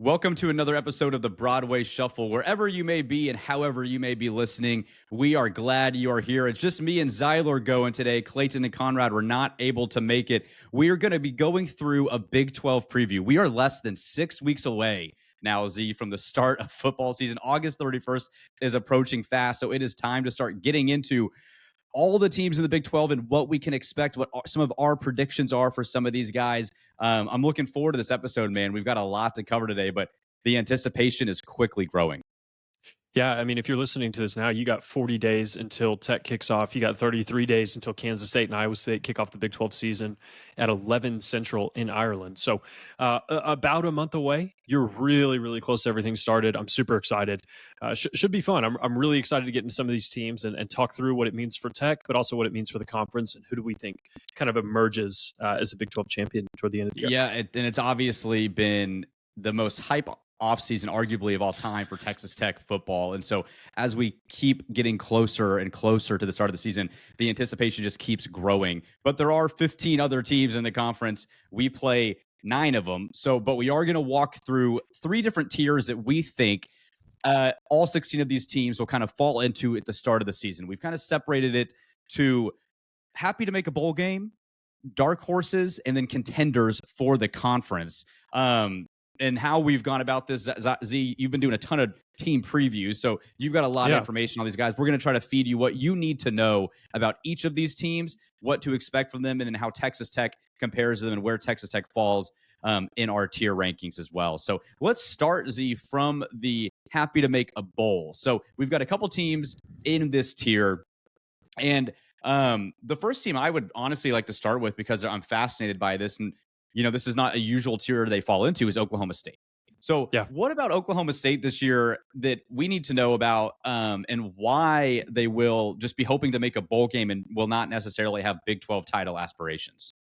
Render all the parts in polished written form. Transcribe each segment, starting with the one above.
Welcome to another episode of the Broadway Shuffle. Wherever you may be and however you may be listening, we are glad you are here. It's just me and Zyler going today. Clayton and Conrad were not able to make it. We are going to be going through a Big 12 preview. We are less than 6 weeks away now, Z, from the start of football season. August 31st is approaching fast, so it is time to start getting into all the teams in the Big 12 and what we can expect, what some of our predictions are for some of these guys. I'm looking forward to this episode, man. We've got a lot to cover today, but the anticipation is quickly growing. Yeah, I mean, if you're listening to this now, you got 40 days until Tech kicks off. You got 33 days until Kansas State and Iowa State kick off the Big 12 season at 11 Central in Ireland. So about a month away. You're really, really close to everything started. I'm super excited. Should be fun. I'm really excited to get into some of these teams and talk through what it means for Tech, but also what it means for the conference and who do we think kind of emerges as a Big 12 champion toward the end of the year. Yeah, and it's obviously been the most hype offseason, arguably, of all time for Texas Tech football. And so as we keep getting closer and closer to the start of the season, the anticipation just keeps growing. But there are 15 other teams in the conference. We play 9 of them. But we are going to walk through 3 different tiers that we think all 16 of these teams will kind of fall into at the start of the season. We've kind of separated it to happy to make a bowl game, dark horses, and then contenders for the conference. And how we've gone about this, Z, you've been doing a ton of team previews, so you've got a lot of information on these guys. We're going to try to feed you what you need to know about each of these teams, what to expect from them, and then how Texas Tech compares to them and where Texas Tech falls in our tier rankings as well. So let's start, Z, from the happy to make a bowl. So we've got a couple teams in this tier, and the first team I would honestly like to start with, because I'm fascinated by this, and this is not a usual tier they fall into, is Oklahoma State. So what about Oklahoma State this year that we need to know about, and why they will just be hoping to make a bowl game and will not necessarily have Big 12 title aspirations?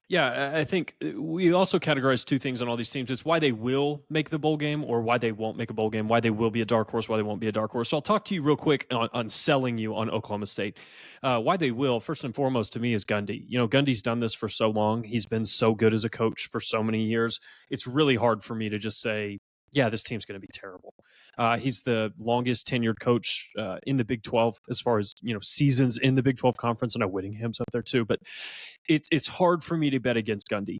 Yeah, I think we also categorize 2 things on all these teams. It's why they will make the bowl game or why they won't make a bowl game, why they will be a dark horse, why they won't be a dark horse. So I'll talk to you real quick on selling you on Oklahoma State. Why they will, first and foremost, to me, is Gundy. Gundy's done this for so long. He's been so good as a coach for so many years. It's really hard for me to just say, yeah, this team's going to be terrible. He's the longest tenured coach in the Big 12 as far as, seasons in the Big 12 conference. I know Whittingham's up there too, but it's hard for me to bet against Gundy.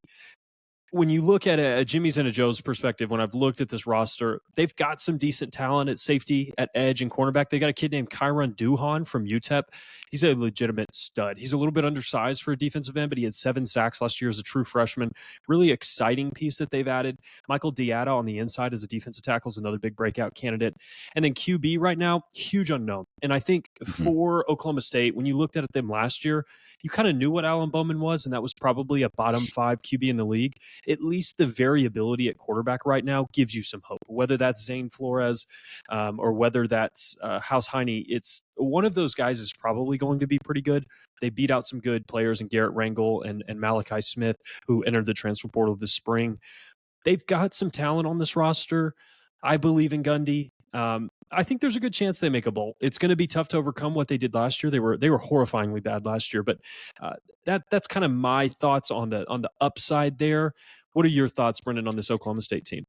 When you look at a Jimmy's and a Joe's perspective, when I've looked at this roster, they've got some decent talent at safety, at edge, and cornerback. They got a kid named Kyron Duhan from UTEP. He's a legitimate stud. He's a little bit undersized for a defensive end, but he had 7 sacks last year as a true freshman. Really exciting piece that they've added. Michael Diatta on the inside as a defensive tackle is another big breakout candidate. And then QB right now, huge unknown. And I think for Oklahoma State, when you looked at them last year, you kind of knew what Alan Bowman was, and that was probably a bottom 5 QB in the league. At least the variability at quarterback right now gives you some hope. Whether that's Zane Flores or whether that's House Heine, it's one of those guys is probably going to be pretty good. They beat out some good players in Garrett Rangel and Malachi Smith, who entered the transfer portal this spring. They've got some talent on this roster. I believe in Gundy. I think there's a good chance they make a bowl. It's going to be tough to overcome what they did last year. They were horrifyingly bad last year, but that's kind of my thoughts on the upside there. What are your thoughts, Brennan, on this Oklahoma State team?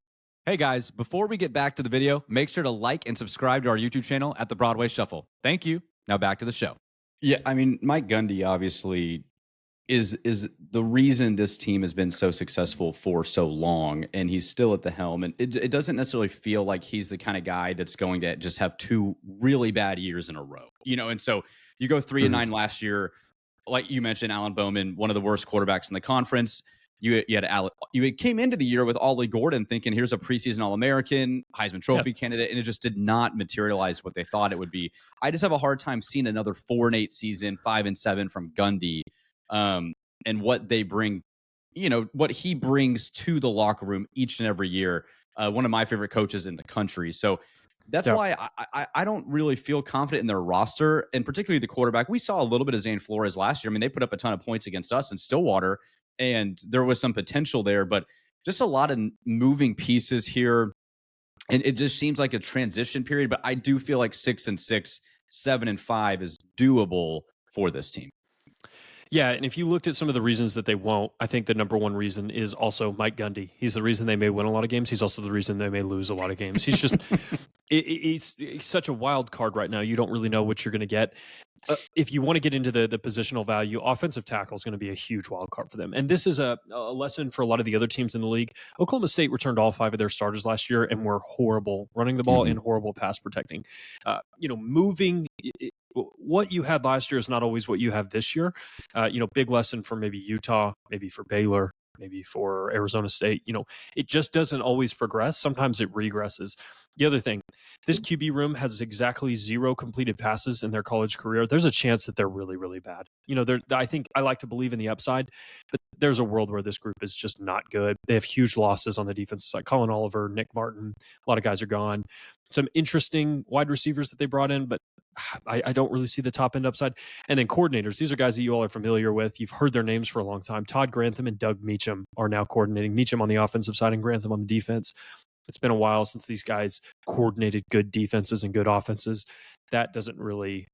Hey guys, before we get back to the video, make sure to like and subscribe to our YouTube channel at the Broadway Shuffle. Thank you. Now back to the show. Yeah, I mean, Mike Gundy obviously is the reason this team has been so successful for so long, and he's still at the helm. And it doesn't necessarily feel like he's the kind of guy that's going to just have 2 really bad years in a row, And so you go 3-9 last year, like you mentioned, Alan Bowman, one of the worst quarterbacks in the conference. You came into the year with Ollie Gordon thinking, here's a preseason All-American, Heisman Trophy candidate, and it just did not materialize what they thought it would be. I just have a hard time seeing another 4-8 season, 5-7 from Gundy, and what they bring, what he brings to the locker room each and every year. One of my favorite coaches in the country. So that's why I don't really feel confident in their roster, and particularly the quarterback. We saw a little bit of Zane Flores last year. I mean, they put up a ton of points against us in Stillwater, and there was some potential there, but just a lot of moving pieces here. And it just seems like a transition period, but I do feel like 6-6, 7-5 is doable for this team. Yeah, and if you looked at some of the reasons that they won't, I think the number one reason is also Mike Gundy. He's the reason they may win a lot of games. He's also the reason they may lose a lot of games. He's just he's such a wild card right now. You don't really know what you're going to get. If you want to get into the positional value, offensive tackle is going to be a huge wild card for them. And this is a lesson for a lot of the other teams in the league. Oklahoma State returned all 5 of their starters last year and were horrible running the ball and horrible pass protecting. Moving what you had last year is not always what you have this year. Big lesson for maybe Utah, maybe for Baylor, maybe for Arizona State. It just doesn't always progress. Sometimes it regresses. The other thing, this QB room has exactly 0 completed passes in their college career. There's a chance that they're really, really bad. I think I like to believe in the upside, but there's a world where this group is just not good. They have huge losses on the defensive side. Colin Oliver, Nick Martin, a lot of guys are gone. Some interesting wide receivers that they brought in, but I don't really see the top end upside. And then coordinators. These are guys that you all are familiar with. You've heard their names for a long time. Todd Grantham and Doug Meacham are now coordinating. Meacham on the offensive side and Grantham on the defense. It's been a while since these guys coordinated good defenses and good offenses. That doesn't really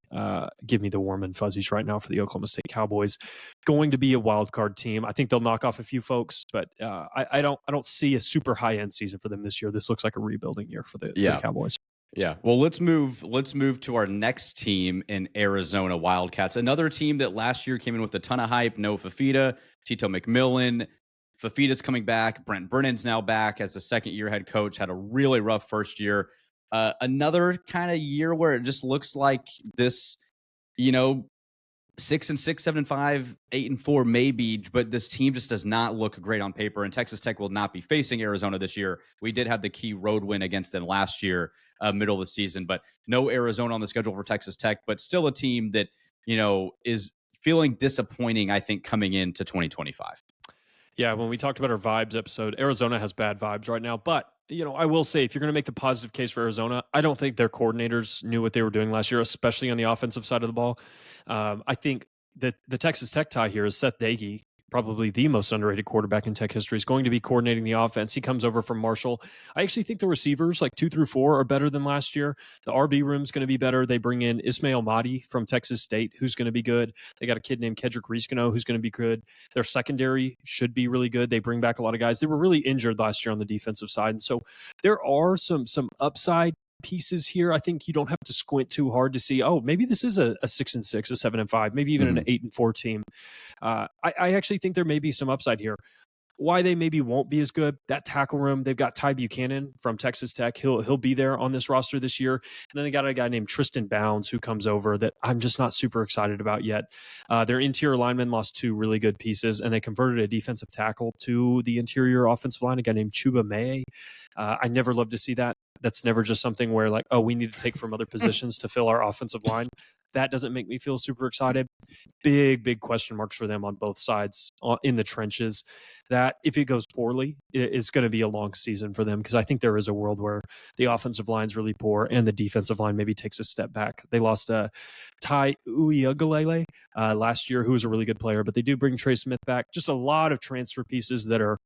give me the warm and fuzzies right now for the Oklahoma State Cowboys. Going to be a wild card team. I think they'll knock off a few folks, but I don't see a super high end season for them this year. This looks like a rebuilding year for the Cowboys. Yeah. Well, let's move to our next team in Arizona Wildcats. Another team that last year came in with a ton of hype. No Fafita, Tito McMillan. Fafita's coming back. Brennan's now back as a second-year head coach. Had a really rough first year. Another kind of year where it just looks like this, 6-6, 7-5, 8-4 maybe, but this team just does not look great on paper. And Texas Tech will not be facing Arizona this year. We did have the key road win against them last year, middle of the season, but no Arizona on the schedule for Texas Tech. But still a team that is feeling disappointing, I think, coming into 2025. Yeah, when we talked about our vibes episode, Arizona has bad vibes right now. But, I will say, if you're going to make the positive case for Arizona, I don't think their coordinators knew what they were doing last year, especially on the offensive side of the ball. I think that the Texas Tech tie here is Seth Doege, probably the most underrated quarterback in Tech history, is going to be coordinating the offense. He comes over from Marshall. I actually think the receivers, like 2 through 4, are better than last year. The RB room's going to be better. They bring in Ismail Mahdi from Texas State, who's going to be good. They got a kid named Kedrick Riscano, who's going to be good. Their secondary should be really good. They bring back a lot of guys. They were really injured last year on the defensive side. And so there are some upside pieces here. I think you don't have to squint too hard to see, maybe this is a 6-6, a 7-5, maybe even an 8-4 team. I actually think there may be some upside here. Why they maybe won't be as good, that tackle room, they've got Ty Buchanan from Texas Tech. He'll be there on this roster this year. And then they got a guy named Tristan Bounds who comes over that I'm just not super excited about yet. Their interior linemen lost 2 really good pieces, and they converted a defensive tackle to the interior offensive line, a guy named Chuba May. I never love to see that. That's never just something where we need to take from other positions to fill our offensive line. That doesn't make me feel super excited. Big question marks for them on both sides in the trenches. That if it goes poorly, it's going to be a long season for them, because I think there is a world where the offensive line's really poor and the defensive line maybe takes a step back. They lost Ty Uiagalelei last year, who was a really good player, but they do bring Trey Smith back. Just a lot of transfer pieces that are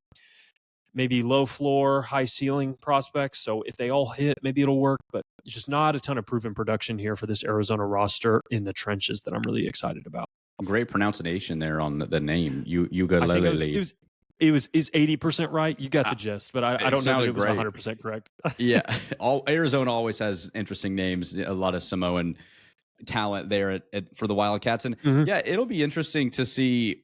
maybe low floor, high ceiling prospects. So if they all hit, maybe it'll work, but it's just not a ton of proven production here for this Arizona roster in the trenches that I'm really excited about. Great pronunciation there on the name. Uiagalelei. Is 80% right? You got the gist, but I don't know that it was 100% correct. Yeah. Arizona always has interesting names, a lot of Samoan talent there for the Wildcats. And yeah, it'll be interesting to see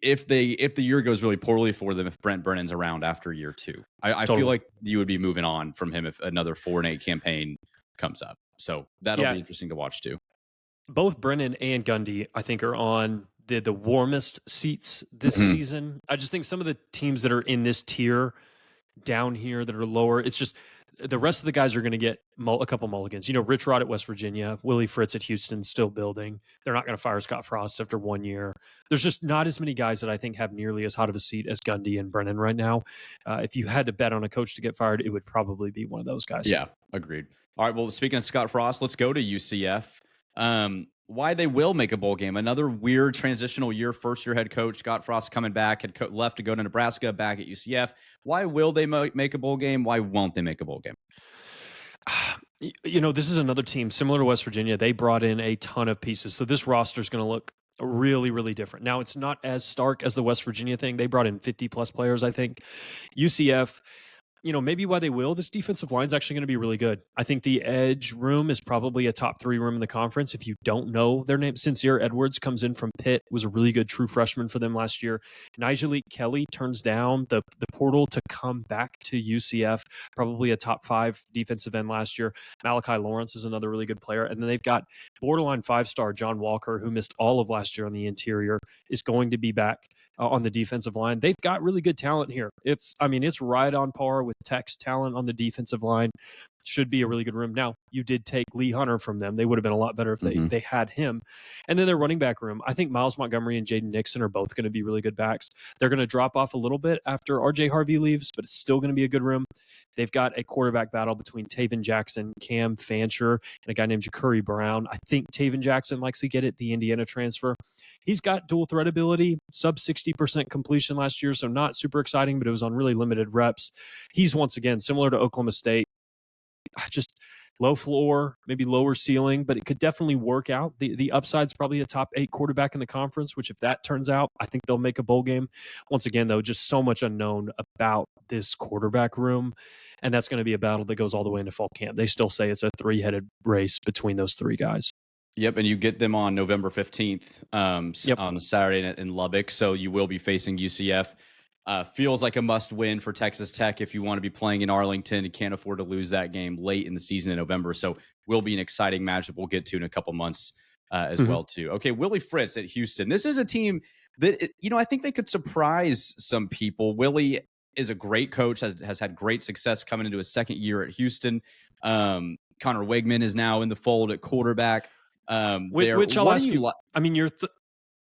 if the year goes really poorly for them, if Brent Brennan's around after year 2. I feel like you would be moving on from him if another 4-8 campaign comes up. So that'll be interesting to watch too. Both Brennan and Gundy, I think, are on the warmest seats this season. I just think some of the teams that are in this tier down here that are lower, it's just the rest of the guys are going to get a couple mulligans. Rich Rod at West Virginia, Willie Fritz at Houston, still building. They're not going to fire Scott Frost after 1 year. There's just not as many guys that I think have nearly as hot of a seat as Gundy and Brennan right now. If you had to bet on a coach to get fired, it would probably be one of those guys. Yeah, agreed. All right, well, speaking of Scott Frost, let's go to UCF. Why they will make a bowl game. Another weird transitional year, first-year head coach. Scott Frost coming back, left to go to Nebraska, back at UCF. Why will they make a bowl game? Why won't they make a bowl game? This is another team similar to West Virginia. They brought in a ton of pieces. So this roster is going to look Really, really different. Now, it's not as stark as the West Virginia thing. They brought in 50+ players, I think. UCF, maybe why they will. This defensive line is actually going to be really good. I think the edge room is probably a top 3 room in the conference. If you don't know their name, Sincere Edwards comes in from Pitt, was a really good true freshman for them last year. Nigel Kelly turns down the portal to come back to UCF, probably a top 5 defensive end last year. Malachi Lawrence is another really good player. And then they've got borderline 5-star John Walker, who missed all of last year on the interior, is going to be back on the defensive line. They've got really good talent here. It's right on par with Tech's talent on the defensive line. Should be a really good room. Now, you did take Lee Hunter from them. They would have been a lot better if they had him. And then their running back room, I think Miles Montgomery and Jaden Nixon are both going to be really good backs. They're going to drop off a little bit after RJ Harvey leaves, but it's still going to be a good room. They've got a quarterback battle between Taven Jackson, Cam Fancher, and a guy named Ja'Cory Brown. I think Taven Jackson likes to get it, the Indiana transfer. He's got dual threat ability, sub 60% completion last year, so not super exciting, but it was on really limited reps. He's once again similar to Oklahoma State, just low floor, maybe lower ceiling, but it could definitely work out. The upside's probably a top 8 quarterback in the conference, which if that turns out, I think they'll make a bowl game. Once again, though, just so much unknown about this quarterback room, and that's going to be a battle that goes all the way into fall camp. They still say it's a 3-headed race between those 3 guys. Yep, and you get them on November 15th on Saturday in Lubbock, so you will be facing UCF. Feels like a must-win for Texas Tech if you want to be playing in Arlington and can't afford to lose that game late in the season in November. So will be an exciting matchup we'll get to in a couple months as well, too. Okay, Willie Fritz at Houston. This is a team that, I think they could surprise some people. Willie is a great coach, has had great success coming into his second year at Houston. Connor Wigman is now in the fold at quarterback. Which I'll ask you,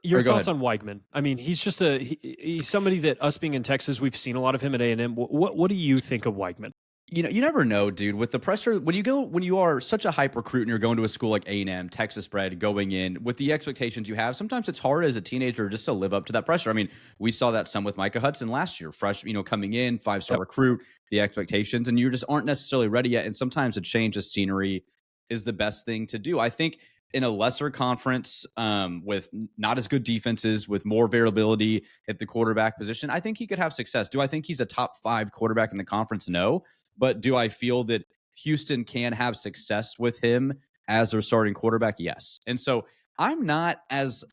your thoughts on Weigman? He's just he's somebody that us being in Texas, we've seen a lot of him at A&M. What do you think of Weigman? You never know, dude. With the pressure, when you are such a hype recruit and you're going to a school like A&M, Texas bred, going in with the expectations you have, sometimes it's hard as a teenager just to live up to that pressure. We saw that some with Micah Hudson last year, fresh, coming in, 5-star recruit, the expectations, and you just aren't necessarily ready yet. And sometimes a change of scenery is the best thing to do. I think in a lesser conference with not as good defenses, with more variability at the quarterback position, I think he could have success. Do I think he's a top 5 quarterback in the conference? No. But do I feel that Houston can have success with him as their starting quarterback? Yes. And so I'm not as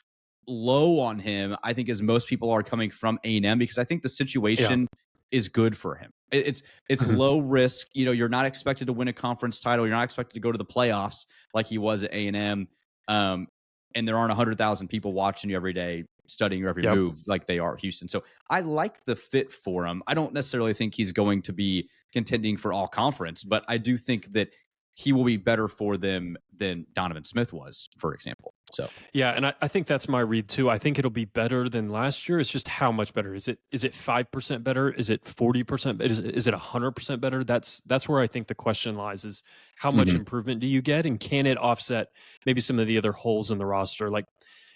low on him, I think, as most people are coming from A&M, because I think the situation is good for him. It's low risk. You're not expected to win a conference title. You're not expected to go to the playoffs like he was at A&M. And there aren't 100,000 people watching you every day, studying your every move like they are at Houston. So I like the fit for him. I don't necessarily think he's going to be contending for all conference, but I do think that he will be better for them than Donovan Smith was, for example. So yeah, and I think that's my read too. I think it'll be better than last year. It's just how much better. Is it 5% better? Is it 40%? Is it 100% better? That's where I think the question lies, is how much improvement do you get, and can it offset maybe some of the other holes in the roster? Like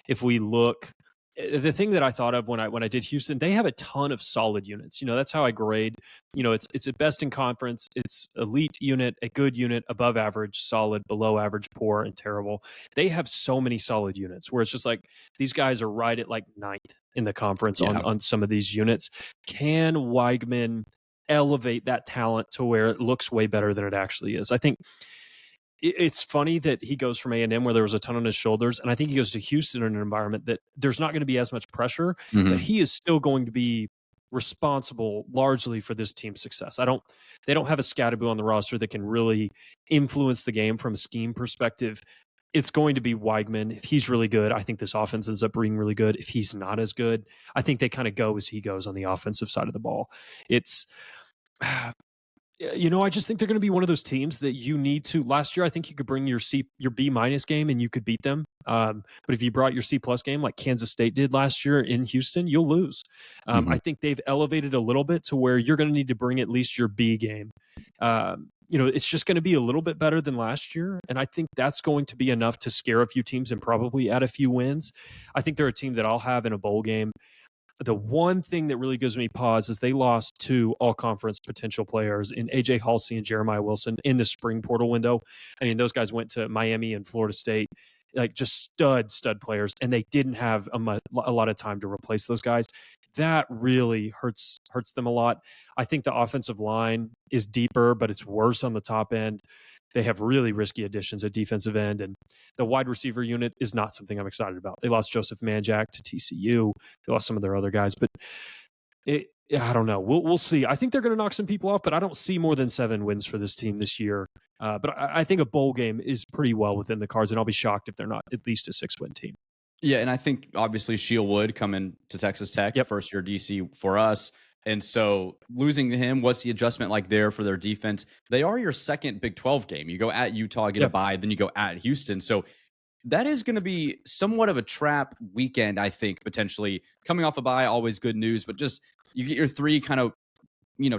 if we look, the thing that I thought of when I did Houston, they have a ton of solid units. That's how I grade. It's a best in conference. It's elite unit, a good unit, above average, solid, below average, poor, and terrible. They have so many solid units where it's just like these guys are right at like 9th in the conference on some of these units. Can Weigman elevate that talent to where it looks way better than it actually is? I think it's funny that he goes from A&M where there was a ton on his shoulders, and I think he goes to Houston in an environment that there's not going to be as much pressure, but he is still going to be responsible largely for this team's success. They don't have a Scatterboo on the roster that can really influence the game from a scheme perspective. It's going to be Weigman. If he's really good, I think this offense ends up being really good. If he's not as good, I think they kind of go as he goes on the offensive side of the ball. It's I just think they're going to be one of those teams that you need to. Last year, I think you could bring your B- game and you could beat them. But if you brought your C+ game like Kansas State did last year in Houston, you'll lose. I think they've elevated a little bit to where you're going to need to bring at least your B game. It's just going to be a little bit better than last year. And I think that's going to be enough to scare a few teams and probably add a few wins. I think they're a team that I'll have in a bowl game. The one thing that really gives me pause is they lost 2 all-conference potential players in A.J. Halsey and Jeremiah Wilson in the spring portal window. Those guys went to Miami and Florida State. like just stud players, and they didn't have a lot of time to replace those guys. That really hurts them a lot. I think the offensive line is deeper, but it's worse on the top end. They have really risky additions at defensive end, and the wide receiver unit is not something I'm excited about. They lost Joseph Manjack to TCU. They lost some of their other guys, but I don't know. We'll see. I think they're going to knock some people off, but I don't see more than 7 wins for this team this year. But I think a bowl game is pretty well within the cards, and I'll be shocked if they're not at least a 6-win team. Yeah, and I think obviously Sheil Wood coming to Texas Tech, first year DC for us. And so losing to him, what's the adjustment like there for their defense? They are your second Big 12 game. You go at Utah, get a bye, then you go at Houston. So that is going to be somewhat of a trap weekend, I think, potentially. Coming off a bye, always good news, but just you get your 3 kind of,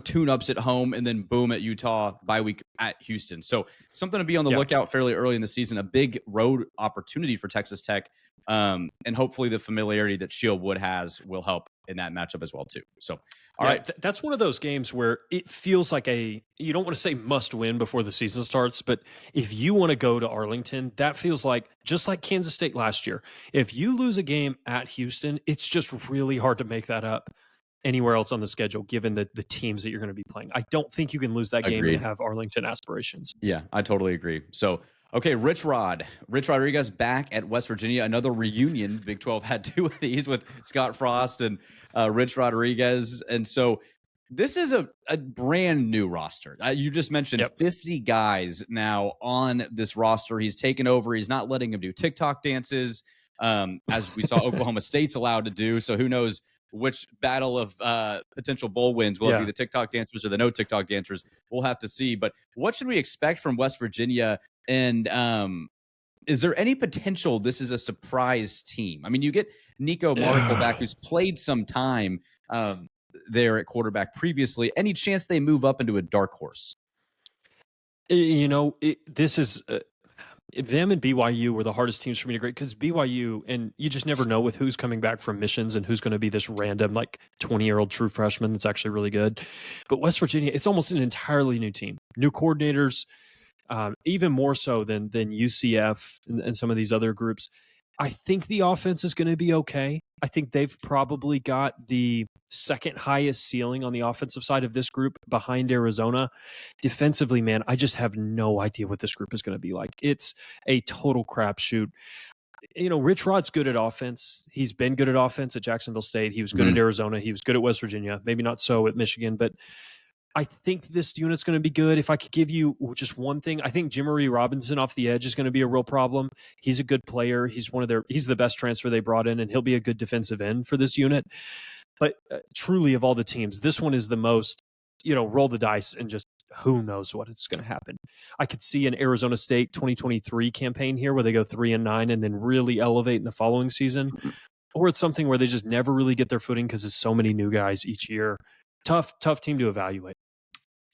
tune-ups at home, and then boom at Utah, bye week at Houston. So something to be on the lookout fairly early in the season, a big road opportunity for Texas Tech. And hopefully the familiarity that Sheil Wood has will help in that matchup as well too. So, all right. That's one of those games where it feels like you don't want to say must win before the season starts, but if you want to go to Arlington, that feels like just like Kansas State last year. If you lose a game at Houston, it's just really hard to make that up anywhere else on the schedule, given the teams that you're going to be playing. I don't think you can lose that game and have Arlington aspirations. Yeah, I totally agree. So, okay, Rich Rodriguez back at West Virginia. Another reunion. Big 12 had 2 of these with Scott Frost and Rich Rodriguez. And so this is a brand new roster. You just mentioned 50 guys now on this roster. He's taken over. He's not letting them do TikTok dances, as we saw Oklahoma State's allowed to do. So who knows which battle of potential bowl wins will it be the TikTok dancers or the no TikTok dancers? We'll have to see. But what should we expect from West Virginia? And is there any potential this is a surprise team? I mean, you get Nico Markle back, who's played some time there at quarterback previously. Any chance they move up into a dark horse? This is them and BYU were the hardest teams for me to grade, because BYU, and you just never know with who's coming back from missions and who's going to be this random, like 20-year-old true freshman that's actually really good. But West Virginia, it's almost an entirely new team, new coordinators, even more so than UCF and some of these other groups. I think the offense is going to be okay. I think they've probably got the second highest ceiling on the offensive side of this group behind Arizona. Defensively, man, I just have no idea what this group is going to be like. It's a total crapshoot. Rich Rod's good at offense. He's been good at offense at Jacksonville State. He was good at Arizona. He was good at West Virginia. Maybe not so at Michigan, but I think this unit's going to be good. If I could give you just one thing, I think Jimmery Robinson off the edge is going to be a real problem. He's a good player. He's the best transfer they brought in, and he'll be a good defensive end for this unit. But truly, of all the teams, this one is the most, roll the dice and just who knows what it's going to happen. I could see an Arizona State 2023 campaign here where they go 3-9 and then really elevate in the following season. Or it's something where they just never really get their footing because there's so many new guys each year. Tough team to evaluate.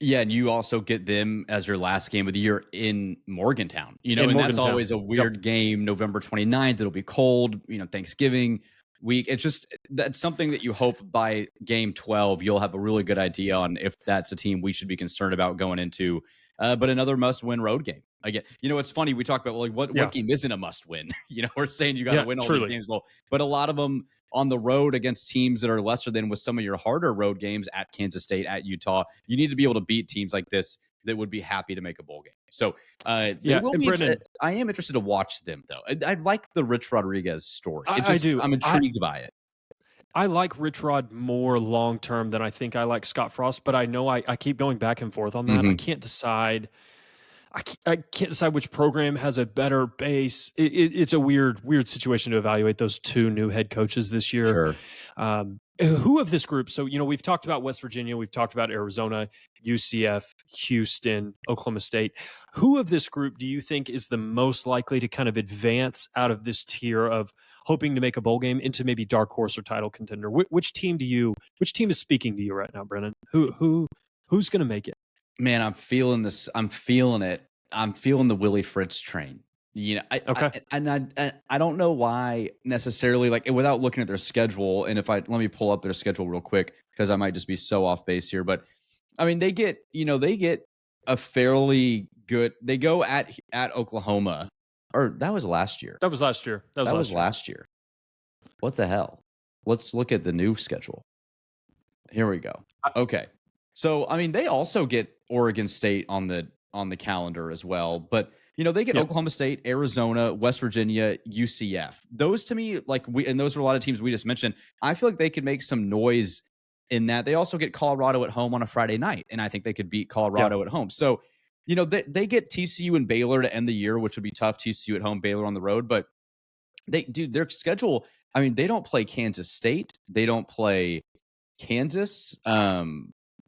Yeah, and you also get them as your last game of the year in Morgantown. That's always a weird game. November 29th, it'll be cold, Thanksgiving week. It's just, that's something that you hope by game 12, you'll have a really good idea on if that's a team we should be concerned about going into. But another must-win road game. Again, it's funny, we talk about what game isn't a must-win? We're saying you got to win all these games. Well, but a lot of them on the road against teams that are lesser than with some of your harder road games at Kansas State, at Utah, you need to be able to beat teams like this that would be happy to make a bowl game. So, I am interested to watch them, though. I like the Rich Rodriguez story. I do. I'm intrigued by it. I like Rich Rod more long-term than I think I like Scott Frost, but I know I keep going back and forth on that. I can't decide. I can't decide which program has a better base. It's a weird situation to evaluate those 2 new head coaches this year. Sure. Who of this group? So, we've talked about West Virginia, we've talked about Arizona, UCF, Houston, Oklahoma State. Who of this group do you think is the most likely to kind of advance out of this tier of hoping to make a bowl game into maybe dark horse or title contender? Which team is speaking to you right now, Brennan? Who's going to make it? Man, I'm feeling this. I'm feeling it. I'm feeling the Willie Fritz train. I don't know why necessarily, without looking at their schedule. And let me pull up their schedule real quick, because I might just be so off base here. But I mean, they get a fairly good. They go at Oklahoma, Or that was last year. That was last year. That was last year. What the hell? Let's look at the new schedule. Here we go. Okay. So, I mean, they also get Oregon State on the calendar as well, but they get Oklahoma State, Arizona, West Virginia, UCF. Those to me, and those are a lot of teams we just mentioned. I feel like they could make some noise in that. They also get Colorado at home on a Friday night, and I think they could beat Colorado at home. So, they get TCU and Baylor to end the year, which would be tough. TCU at home, Baylor on the road, but their schedule. I mean, they don't play Kansas State. They don't play Kansas. I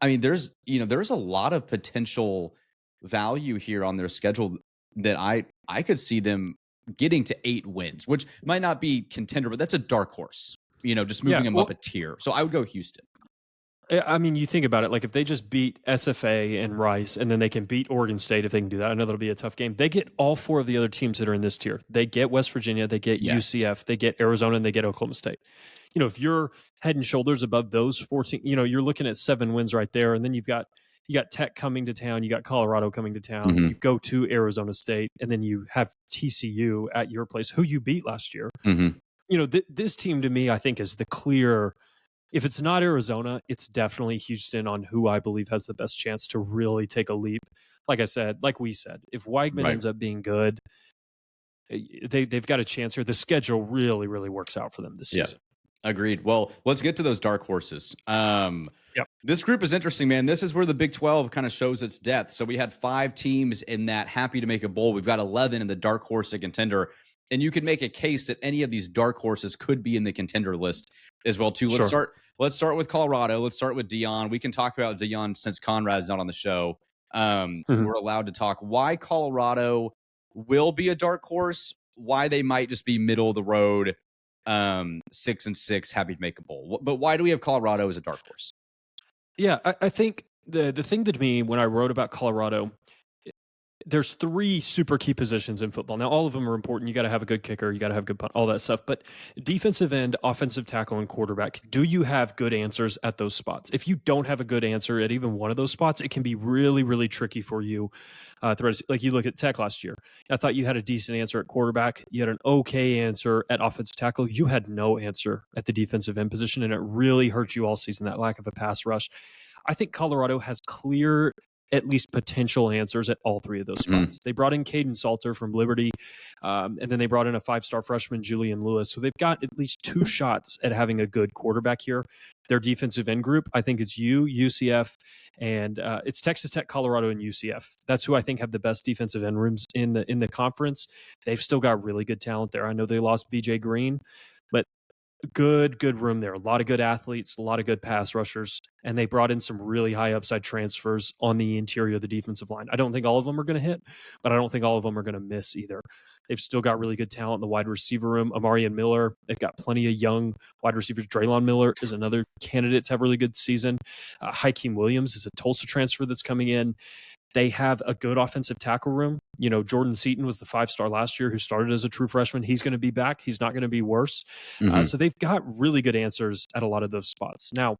mean, there's a lot of potential value here on their schedule that I could see them getting to 8 wins, which might not be contender, but that's a dark horse. Just moving them up a tier. So I would go Houston. I mean, you think about it, like if they just beat SFA and Rice, and then they can beat Oregon State if they can do that. I know that'll be a tough game. They get all 4 of the other teams that are in this tier. They get West Virginia, they get UCF, they get Arizona, and they get Oklahoma State. If you're head and shoulders above those 14, you're looking at 7 wins right there. And then you got Tech coming to town, you got Colorado coming to town, you go to Arizona State, and then you have TCU at your place, who you beat last year. This team to me, I think, is the clear. If it's not Arizona, it's definitely Houston on who I believe has the best chance to really take a leap. Like we said, if Weigman ends up being good, they've got a chance here. The schedule really, really works out for them this season. Agreed. Well, let's get to those dark horses. This group is interesting, man. This is where the Big 12 kind of shows its depth. So we had 5 teams in that happy to make a bowl. We've got 11 in the dark horse and contender. And you could make a case that any of these dark horses could be in the contender list as well, too. Let's start with Colorado. Let's start with Dion. We can talk about Dion since Conrad's not on the show. We're allowed to talk why Colorado will be a dark horse, why they might just be middle of the road, 6-6, happy to make a bowl. But why do we have Colorado as a dark horse? Yeah, I think the thing that to me, when I wrote about Colorado, there's 3 super key positions in football. Now, all of them are important. You got to have a good kicker. You got to have good punt, all that stuff. But defensive end, offensive tackle, and quarterback, do you have good answers at those spots? If you don't have a good answer at even one of those spots, it can be really, really tricky for you. Like you look at Tech last year. I thought you had a decent answer at quarterback. You had an okay answer at offensive tackle. You had no answer at the defensive end position, and it really hurt you all season, that lack of a pass rush. I think Colorado has clear, at least potential answers at all 3 of those spots. They brought in Caden Salter from Liberty, and then they brought in a 5-star freshman, Julian Lewis. So they've got at least 2 shots at having a good quarterback here. Their defensive end group, I think it's UCF, and it's Texas Tech, Colorado, and UCF. That's who I think have the best defensive end rooms in the conference. They've still got really good talent there. I know they lost BJ Green, but good room there. A lot of good athletes, a lot of good pass rushers, and they brought in some really high upside transfers on the interior of the defensive line. I don't think all of them are going to hit, but I don't think all of them are going to miss either. They've still got really good talent in the wide receiver room. Amari and Miller, they've got plenty of young wide receivers. Draylon Miller is another candidate to have a really good season. Hakeem Williams is a Tulsa transfer that's coming in. They have a good offensive tackle room. Jordan Seaton was the 5-star last year who started as a true freshman. He's going to be back. He's not going to be worse. So they've got really good answers at a lot of those spots. Now,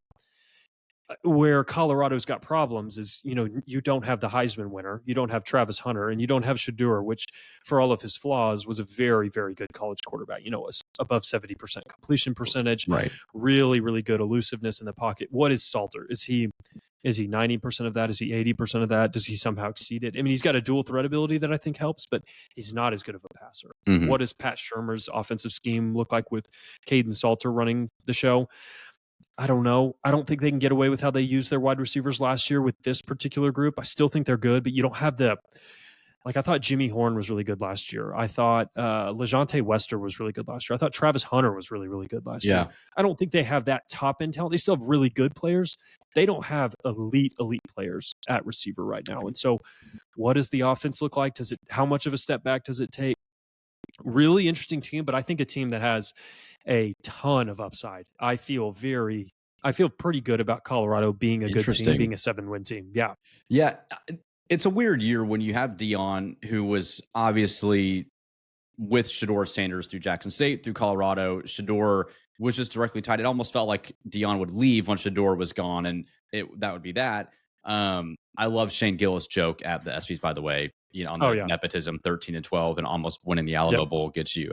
where Colorado's got problems is, you don't have the Heisman winner. You don't have Travis Hunter, and you don't have Shedeur, which for all of his flaws was a very, very good college quarterback. Above 70% completion percentage, right? Really, really good elusiveness in the pocket. What is Salter? Is he 90% of that? Is he 80% of that? Does he somehow exceed it? I mean, he's got a dual threat ability that I think helps, but he's not as good of a passer. What does Pat Shurmur's offensive scheme look like with Caden Salter running the show? I don't know. I don't think they can get away with how they used their wide receivers last year with this particular group. I still think they're good, but you don't have I thought Jimmy Horn was really good last year. I thought LeJontay Wester was really good last year. I thought Travis Hunter was really, really good last year. I don't think they have that top-end talent. They still have really good players. They don't have elite players at receiver right now. And so what does the offense look like? How much of a step back does it take? Really interesting team, but I think a team that has a ton of upside. I feel pretty good about Colorado being a good team, being a 7-win team. Yeah. It's a weird year when you have Dion, who was obviously with Shedeur Sanders through Jackson State, through Colorado. Shedeur was just directly tied. It almost felt like Dion would leave when Shedeur was gone, and that would be that. I love Shane Gillis' joke at the ESPYs, by the way. On Oh the yeah. nepotism, 13-12, and almost winning the Yep. Alamo Bowl gets you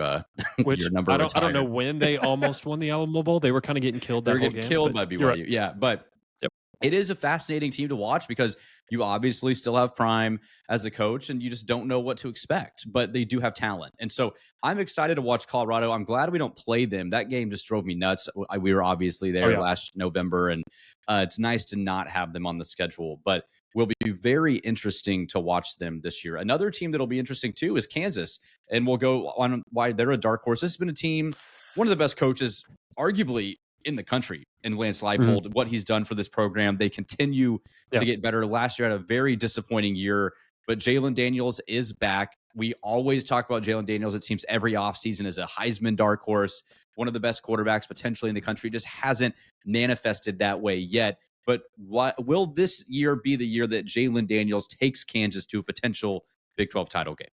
Which your number I don't know retired. when they almost won the Alamo Bowl. They were kind of getting killed They that were whole getting game, killed but by you're right. BYU. Yeah, but Yep. it is a fascinating team to watch because you obviously still have Prime as a coach and you just don't know what to expect, but they do have talent. And so I'm excited to watch Colorado. I'm glad we don't play them. That game just drove me nuts. We were obviously Oh there yeah. last November, and it's nice to not have them on the schedule, but will be very interesting to watch them this year. Another team that'll be interesting too is Kansas, and we'll go on why they're a dark horse. This has been a team, one of the best coaches, arguably in the country, in Lance Mhm. Leipold, what he's done for this program. They continue Yeah. to get better. Last year had a very disappointing year, but Jalen Daniels is back. We always talk about Jalen Daniels. It seems every offseason is a Heisman dark horse, one of the best quarterbacks potentially in the country. Just hasn't manifested that way yet. But will this year be the year that Jalen Daniels takes Kansas to a potential Big 12 title game?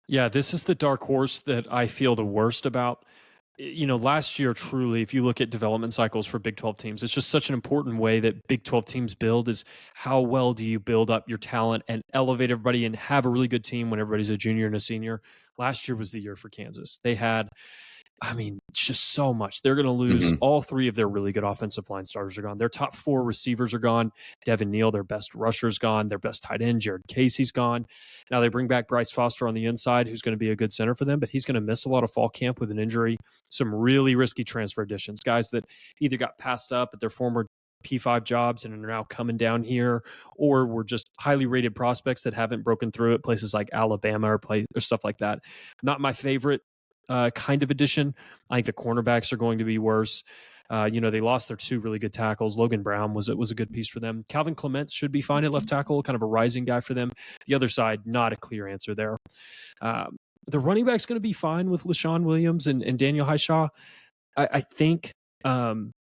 Yeah, this is the dark horse that I feel the worst about. Last year, truly, if you look at development cycles for Big 12 teams, it's just such an important way that Big 12 teams build is how well do you build up your talent and elevate everybody and have a really good team when everybody's a junior and a senior. Last year was the year for Kansas. They had it's just so much. They're going to lose Mhm. all three of their really good offensive line starters are gone. Their top four receivers are gone. Devin Neal, their best rusher's gone. Their best tight end, Jared Casey's gone. Now they bring back Bryce Foster on the inside, who's going to be a good center for them, but he's going to miss a lot of fall camp with an injury. Some really risky transfer additions, guys that either got passed up at their former P5 jobs and are now coming down here, or were just highly rated prospects that haven't broken through at places like Alabama or stuff like that. Not my favorite kind of addition. I think the cornerbacks are going to be worse. They lost their two really good tackles. Logan Brown was a good piece for them. Calvin Clements should be fine at left tackle, kind of a rising guy for them. The other side, not a clear answer there. The running back's going to be fine with LaShawn Williams and Daniel Hishaw. I think.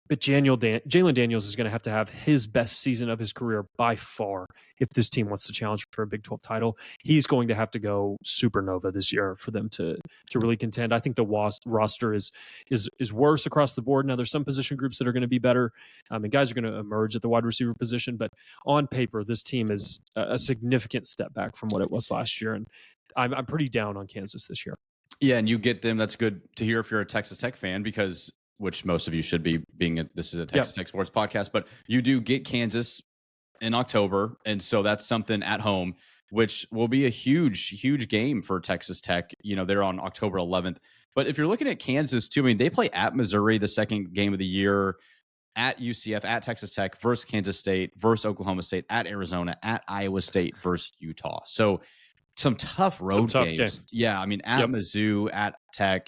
But Jalen Daniels is going to have his best season of his career by far if this team wants to challenge for a Big 12 title. He's going to have to go supernova this year for them to really contend. I think the roster is worse across the board. Now there's some position groups that are going to be better, and guys are going to emerge at the wide receiver position. But on paper, this team is a significant step back from what it was last year, and I'm pretty down on Kansas this year. Yeah, and you get them. That's good to hear if you're a Texas Tech fan, because which most of you should be, this is a Texas Tech sports podcast, but you do get Kansas in October. And so that's something at home, which will be a huge game for Texas Tech. They're on October 11th. But if you're looking at Kansas too, they play at Missouri, the second game of the year, at UCF, at Texas Tech, versus Kansas State, versus Oklahoma State, at Arizona, at Iowa State, versus Utah. So some tough road games. Yeah, at Mizzou, at Tech,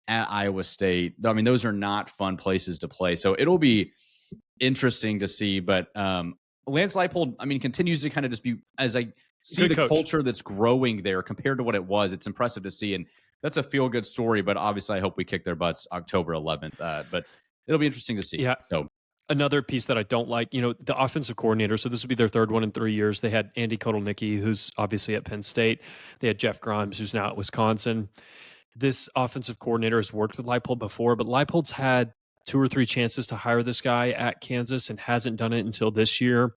at Iowa State. Those are not fun places to play. So it'll be interesting to see. But Lance Leipold, continues to kind of just be, as I see good the coach. culture that's growing there compared to what it was, it's impressive to see. And that's a feel-good story. But obviously, I hope we kick their butts October 11th. But it'll be interesting to see. Yeah. So another piece that I don't like, the offensive coordinator. So this will be their third one in 3 years. They had Andy Kotelnicki, who's obviously at Penn State. They had Jeff Grimes, who's now at Wisconsin. This offensive coordinator has worked with Leipold before, but Leipold's had 2 or 3 chances to hire this guy at Kansas and hasn't done it until this year.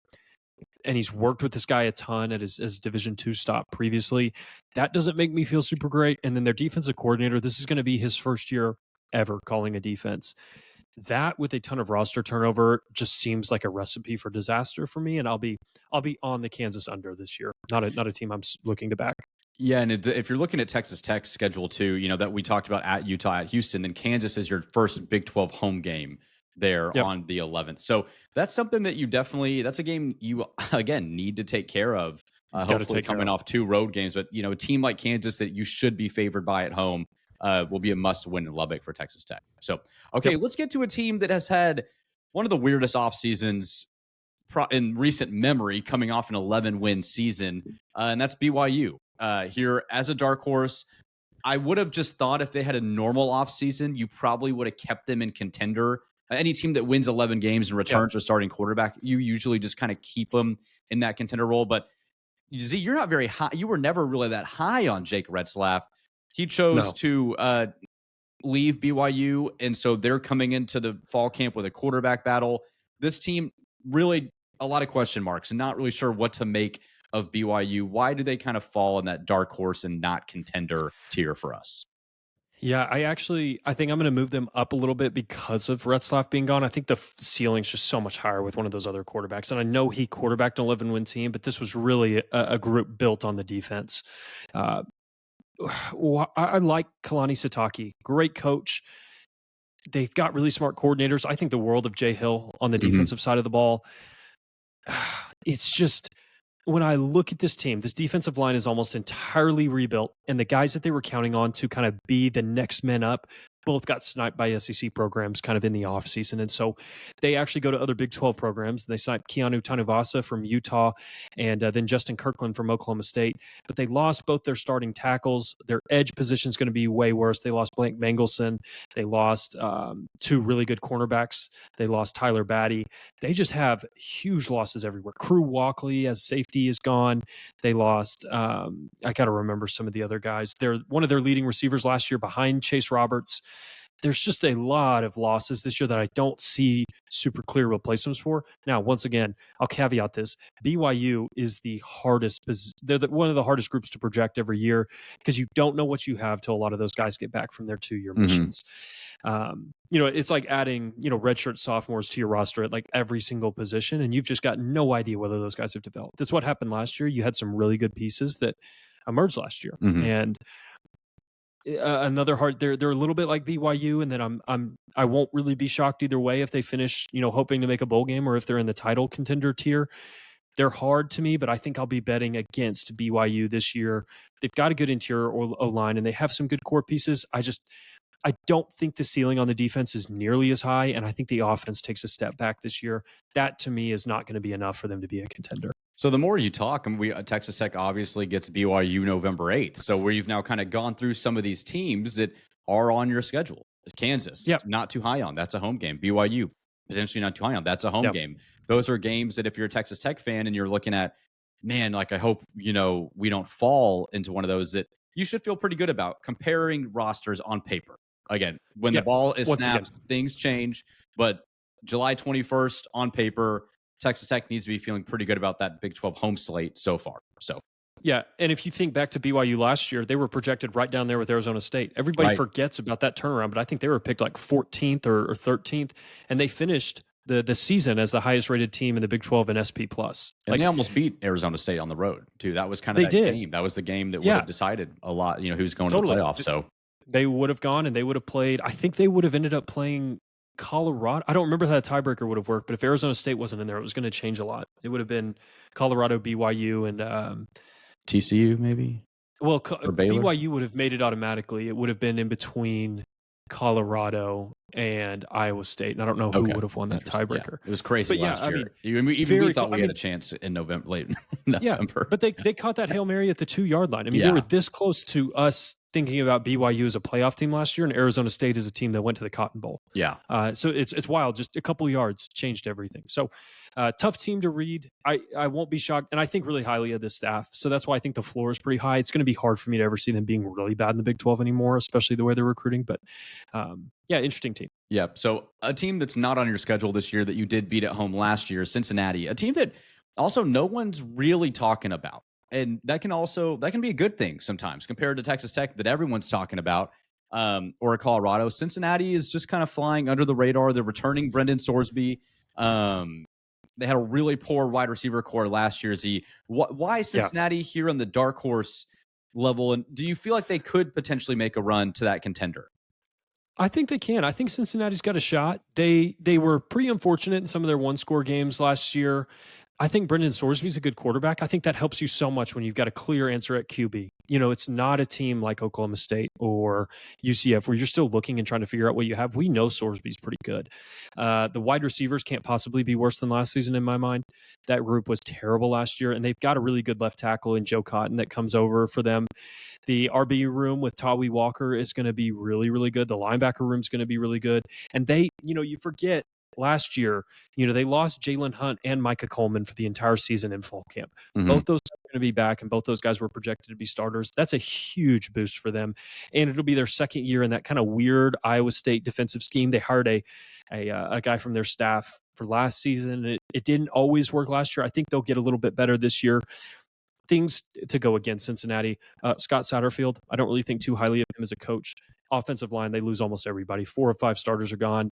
And he's worked with this guy a ton at his Division II stop previously. That doesn't make me feel super great. And then their defensive coordinator, this is going to be his first year ever calling a defense. That, with a ton of roster turnover, just seems like a recipe for disaster for me. And I'll be on the Kansas under this year. Not a team I'm looking to back. Yeah, and if you're looking at Texas Tech's schedule too, that we talked about at Utah, at Houston, then Kansas is your first Big 12 home game there on the 11th. So that's something that that's a game you, again, need to take care of. Hopefully coming off 2 road games. But, a team like Kansas that you should be favored by at home will be a must-win in Lubbock for Texas Tech. So, okay, let's get to a team that has had one of the weirdest off seasons in recent memory, coming off an 11-win season, and that's BYU. Here as a dark horse, I would have just thought if they had a normal offseason, you probably would have kept them in contender. Any team that wins 11 games and returns a starting quarterback, you usually just kind of keep them in that contender role. But Z, you're not very high. You were never really that high on Jake Retzlaff. He chose to leave BYU, and so they're coming into the fall camp with a quarterback battle. This team really a lot of question marks and not really sure what to make of BYU. Why do they kind of fall in that dark horse and not contender tier for us? Yeah, I think I'm going to move them up a little bit because of Retzlaff being gone. I think the ceiling's just so much higher with one of those other quarterbacks. And I know he quarterbacked an 11-win team, but this was really a group built on the defense. Uh, I like Kalani Sitake, great coach. They've got really smart coordinators. I think the world of Jay Hill on the defensive side of the ball. It's just, when I look at this team, this defensive line is almost entirely rebuilt, and the guys that they were counting on to kind of be the next men up both got sniped by SEC programs kind of in the offseason. And so they actually go to other Big 12 programs. They sniped Keanu Tanuvasa from Utah and then Justin Kirkland from Oklahoma State. But they lost both their starting tackles. Their edge position is going to be way worse. They lost Blake Mengelson. They lost two really good cornerbacks. They lost Tyler Batty. They just have huge losses everywhere. Crew Walkley as safety is gone. They lost, I got to remember some of the other guys. They're one of their leading receivers last year behind Chase Roberts. There's just a lot of losses this year that I don't see super clear replacements for. Now, once again, I'll caveat this. BYU is the hardest. They're one of the hardest groups to project every year because you don't know what you have till a lot of those guys get back from their 2-year missions. It's like adding, redshirt sophomores to your roster at like every single position, and you've just got no idea whether those guys have developed. That's what happened last year. You had some really good pieces that emerged last year, and another hard. They're a little bit like BYU, and then I won't really be shocked either way if they finish, hoping to make a bowl game or if they're in the title contender tier. They're hard to me, but I think I'll be betting against BYU this year. They've got a good interior O-line, and they have some good core pieces. I don't think the ceiling on the defense is nearly as high, and I think the offense takes a step back this year. That, to me, is not going to be enough for them to be a contender. So the more you talk, and Texas Tech obviously gets BYU November 8th. So we've now kind of gone through some of these teams that are on your schedule. Kansas, not too high on. That's a home game. BYU, potentially not too high on. That's a home game. Those are games that if you're a Texas Tech fan and you're looking at, man, like I hope, we don't fall into one of those, that you should feel pretty good about comparing rosters on paper. Again, when the ball is snapped, things change. But July 21st on paper, Texas Tech needs to be feeling pretty good about that Big 12 home slate so far. So, yeah, and if you think back to BYU last year, they were projected right down there with Arizona State. Everybody forgets about that turnaround, but I think they were picked like 14th or 13th, and they finished the season as the highest rated team in the Big 12 in SP+. And they almost beat Arizona State on the road, too. That was kind of game. That was the game that would have decided a lot, who's going to the playoffs. So they would have gone and they would have played. I think they would have ended up playing Colorado. I don't remember how the tiebreaker would have worked, but if Arizona State wasn't in there, it was going to change a lot. It would have been Colorado, BYU, and TCU maybe. Well, BYU would have made it automatically. It would have been in between Colorado and Iowa State, and I don't know who would have won that tiebreaker. Yeah. It was crazy last year. Even we thought we had a chance in November, late November. But they caught that Hail Mary at the 2-yard line. I mean, they were this close to us thinking about BYU as a playoff team last year, and Arizona State is a team that went to the Cotton Bowl. Yeah. So it's wild. Just a couple yards changed everything. So tough team to read. I won't be shocked, and I think really highly of this staff. So that's why I think the floor is pretty high. It's going to be hard for me to ever see them being really bad in the Big 12 anymore, especially the way they're recruiting. But interesting team. Yeah. So a team that's not on your schedule this year that you did beat at home last year, Cincinnati, a team that also no one's really talking about. And that can be a good thing sometimes compared to Texas Tech that everyone's talking about, or Colorado. Cincinnati is just kind of flying under the radar. They're returning Brendan Sorsby. They had a really poor wide receiver core last year. Why Cincinnati here on the dark horse level? And do you feel like they could potentially make a run to that contender? I think they can. I think Cincinnati's got a shot. They were pretty unfortunate in some of their one-score games last year. I think Brendan Sorsby's a good quarterback. I think that helps you so much when you've got a clear answer at QB. It's not a team like Oklahoma State or UCF where you're still looking and trying to figure out what you have. We know Sorsby's pretty good. The wide receivers can't possibly be worse than last season in my mind. That group was terrible last year, and they've got a really good left tackle in Joe Cotton that comes over for them. The RB room with Tawi Walker is going to be really, really good. The linebacker room is going to be really good. And you forget last year, they lost Jalen Hunt and Micah Coleman for the entire season in fall camp. Mhm. Both those are going to be back, and both those guys were projected to be starters. That's a huge boost for them, and it'll be their second year in that kind of weird Iowa State defensive scheme. They hired a guy from their staff for last season. It didn't always work last year. I think they'll get a little bit better this year. Things to go against Cincinnati. Scott Satterfield, I don't really think too highly of him as a coach. Offensive line, they lose almost everybody. 4 or 5 starters are gone.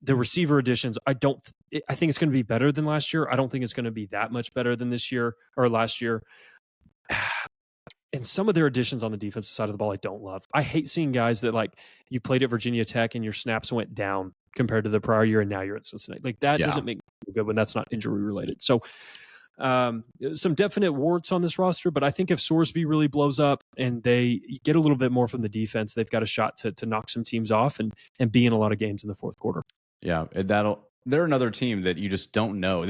The receiver additions, I think it's going to be better than last year. I don't think it's going to be that much better than this year or last year. And some of their additions on the defensive side of the ball, I don't love. I hate seeing guys that, like, you played at Virginia Tech and your snaps went down compared to the prior year, and now you're at Cincinnati. Like, that doesn't make me feel good when that's not injury related. So, some definite warts on this roster, but I think if Sorsby really blows up and they get a little bit more from the defense, they've got a shot to knock some teams off and be in a lot of games in the fourth quarter. Yeah, they're another team that you just don't know.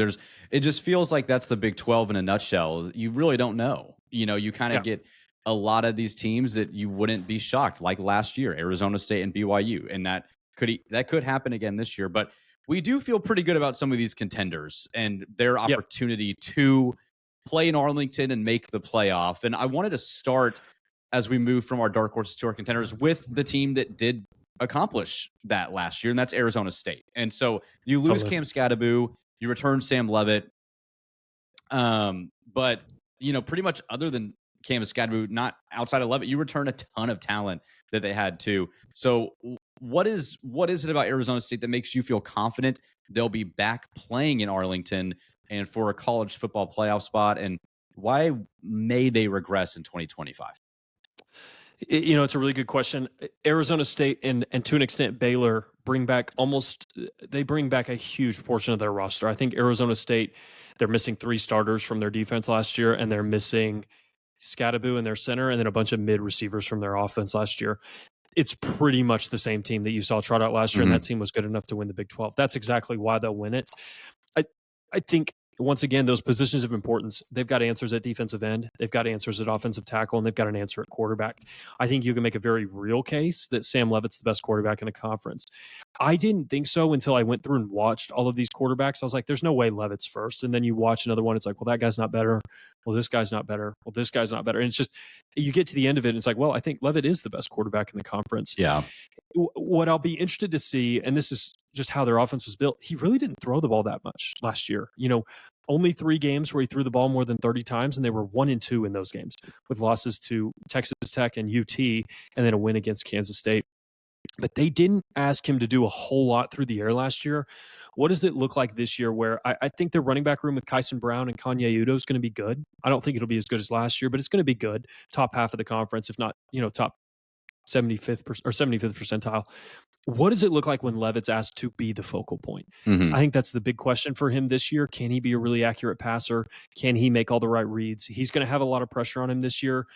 It just feels like that's the Big 12 in a nutshell. You really don't know. You kind of get a lot of these teams that you wouldn't be shocked, like last year, Arizona State and BYU, and that could happen again this year. But we do feel pretty good about some of these contenders and their opportunity to play in Arlington and make the playoff. And I wanted to start, as we move from our dark horses to our contenders, with the team that did accomplish that last year, and that's Arizona State. And so you lose Cam Scadaboo, you return Sam Leavitt, but pretty much other than Cam Scadaboo, not outside of Leavitt, you return a ton of talent that they had too. So what is it about Arizona State that makes you feel confident they'll be back playing in Arlington and for a college football playoff spot, and why may they regress in 2025? It's a really good question. Arizona State and to an extent Baylor bring back a huge portion of their roster. I think Arizona State, they're missing 3 starters from their defense last year, and they're missing Scadaboo in their center and then a bunch of mid receivers from their offense last year. It's pretty much the same team that you saw trot out last year, and that team was good enough to win the Big 12. That's exactly why they'll win it. I think, once again, those positions of importance, they've got answers at defensive end, they've got answers at offensive tackle, and they've got an answer at quarterback. I think you can make a very real case that Sam Leavitt's the best quarterback in the conference. I didn't think so until I went through and watched all of these quarterbacks. I was like, there's no way Leavitt's first. And then you watch another one, it's like, well, that guy's not better. Well, this guy's not better. Well, this guy's not better. And it's just, you get to the end of it, and it's like, well, I think Leavitt is the best quarterback in the conference. Yeah. What I'll be interested to see, and this is just how their offense was built, he really didn't throw the ball that much last year. Only 3 games where he threw the ball more than 30 times, and they were 1-2 in those games, with losses to Texas Tech and UT, and then a win against Kansas State. But they didn't ask him to do a whole lot through the air last year. What does it look like this year, where I think their running back room with Kyson Brown and Kanye Udo is going to be good? I don't think it'll be as good as last year, but it's going to be good. Top half of the conference, if not, top 75th or 75th percentile. What does it look like when Leavitt's asked to be the focal point? I think that's the big question for him this year. Can he be a really accurate passer? Can he make all the right reads? He's going to have a lot of pressure on him this year.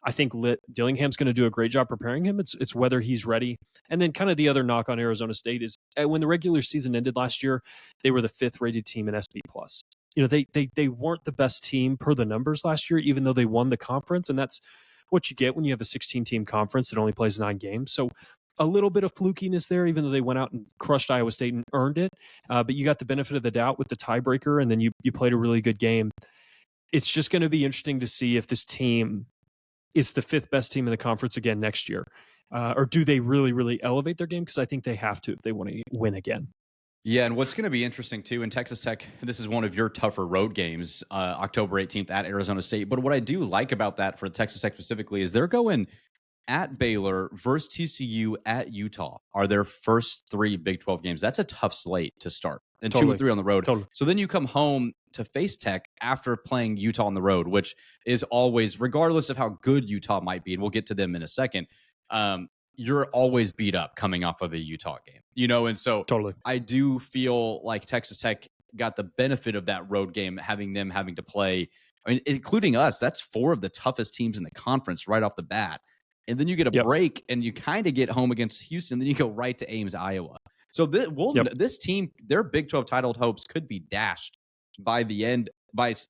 I think Dillingham's going to do a great job preparing him. It's whether he's ready. And then kind of the other knock on Arizona State is when the regular season ended last year, they were the 5th rated team in SP+. They weren't the best team per the numbers last year, even though they won the conference. And that's what you get when you have a 16-team conference that only plays 9 games. So a little bit of flukiness there, even though they went out and crushed Iowa State and earned it. But you got the benefit of the doubt with the tiebreaker, and then you played a really good game. It's just going to be interesting to see if this team is the 5th best team in the conference again next year. Or do they really, really elevate their game? Because I think they have to if they want to win again. Yeah, and what's going to be interesting, too, in Texas Tech, this is one of your tougher road games, October 18th at Arizona State. But what I do like about that for Texas Tech specifically is they're going at Baylor versus TCU at Utah are their first 3 Big 12 games. That's a tough slate to start. And 2 or 3 on the road. So then you come home to face Tech after playing Utah on the road, which is always, regardless of how good Utah might be, and we'll get to them in a second, you're always beat up coming off of a Utah game, and so I do feel like Texas Tech got the benefit of that road game, having to play, including us. That's 4 of the toughest teams in the conference right off the bat. And then you get a break and you kind of get home against Houston. Then you go right to Ames, Iowa. So this team, their Big 12 title hopes could be dashed by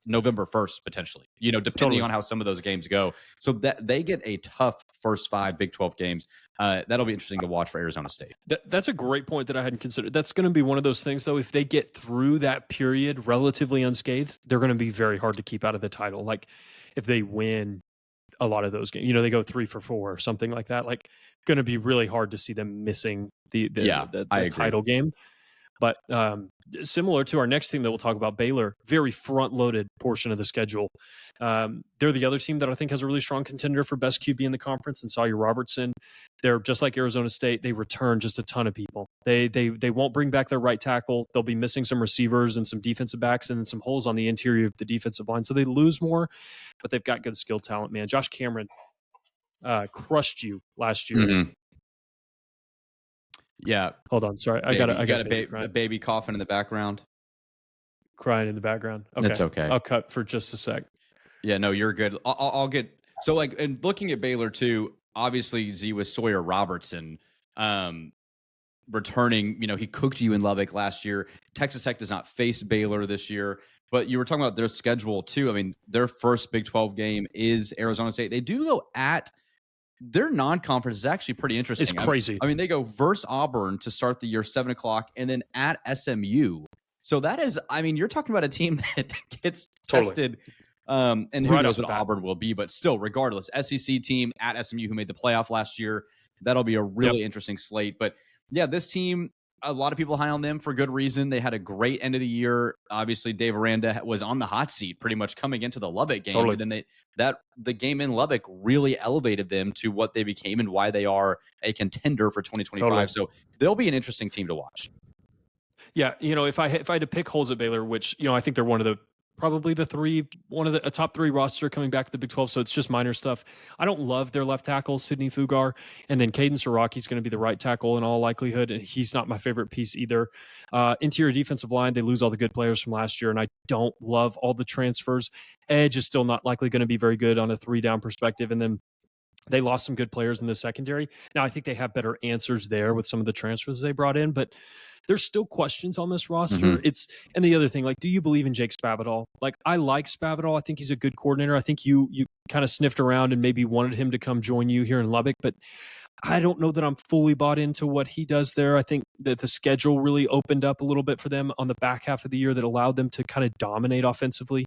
November 1st, potentially, depending on how some of those games go. So that they get a tough first 5 Big 12 games. That'll be interesting to watch for Arizona State. That's a great point that I hadn't considered. That's going to be one of those things, though. If they get through that period relatively unscathed, they're going to be very hard to keep out of the title. Like if they win a lot of those games, they go 3 for 4 or something like that. Like going to be really hard to see them missing the title game. But similar to our next team that we'll talk about, Baylor, very front-loaded portion of the schedule. They're the other team that I think has a really strong contender for best QB in the conference, and Sawyer Robertson. They're just like Arizona State. They return just a ton of people. They won't bring back their right tackle. They'll be missing some receivers and some defensive backs and some holes on the interior of the defensive line. So they lose more, but they've got good skill talent, man. Josh Cameron crushed you last year. Mm-hmm. Yeah. Hold on. Sorry. I got a baby coughing in the background. Crying in the background. Okay. That's okay. I'll cut for just a sec. Yeah, no, you're good. I'll get so like, and looking at Baylor too, obviously Z with Sawyer Robertson returning, he cooked you in Lubbock last year. Texas Tech does not face Baylor this year, but you were talking about their schedule too. I mean, their first Big 12 game is Arizona State. They do go at their non-conference is actually pretty interesting. It's crazy. I mean, they go versus Auburn to start the year, 7:00, and then at SMU. So that is, you're talking about a team that gets tested. And who knows what Auburn will be, but still, regardless, SEC team at SMU who made the playoff last year. That'll be a really interesting slate. But yeah, this team, a lot of people high on them for good reason. They had a great end of the year. Obviously, Dave Aranda was on the hot seat pretty much coming into the Lubbock game. Totally. And then the game in Lubbock really elevated them to what they became and why they are a contender for 2025. Totally. So they'll be an interesting team to watch. Yeah, if I had to pick holes at Baylor, which I think they're one of the top 3 roster coming back to the Big 12, so it's just minor stuff. I don't love their left tackle, Sidney Fugar, and then Caden Siraki's going to be the right tackle in all likelihood, and he's not my favorite piece either. Interior defensive line, they lose all the good players from last year, and I don't love all the transfers. Edge is still not likely going to be very good on a 3-down perspective, and then they lost some good players in the secondary. Now, I think they have better answers there with some of the transfers they brought in, but there's still questions on this roster. Mm-hmm. And the other thing, like, do you believe in Jake Spavital? Like, I like Spavital. I think he's a good coordinator. I think you kind of sniffed around and maybe wanted him to come join you here in Lubbock, but I don't know that I'm fully bought into what he does there. I think that the schedule really opened up a little bit for them on the back half of the year that allowed them to kind of dominate offensively.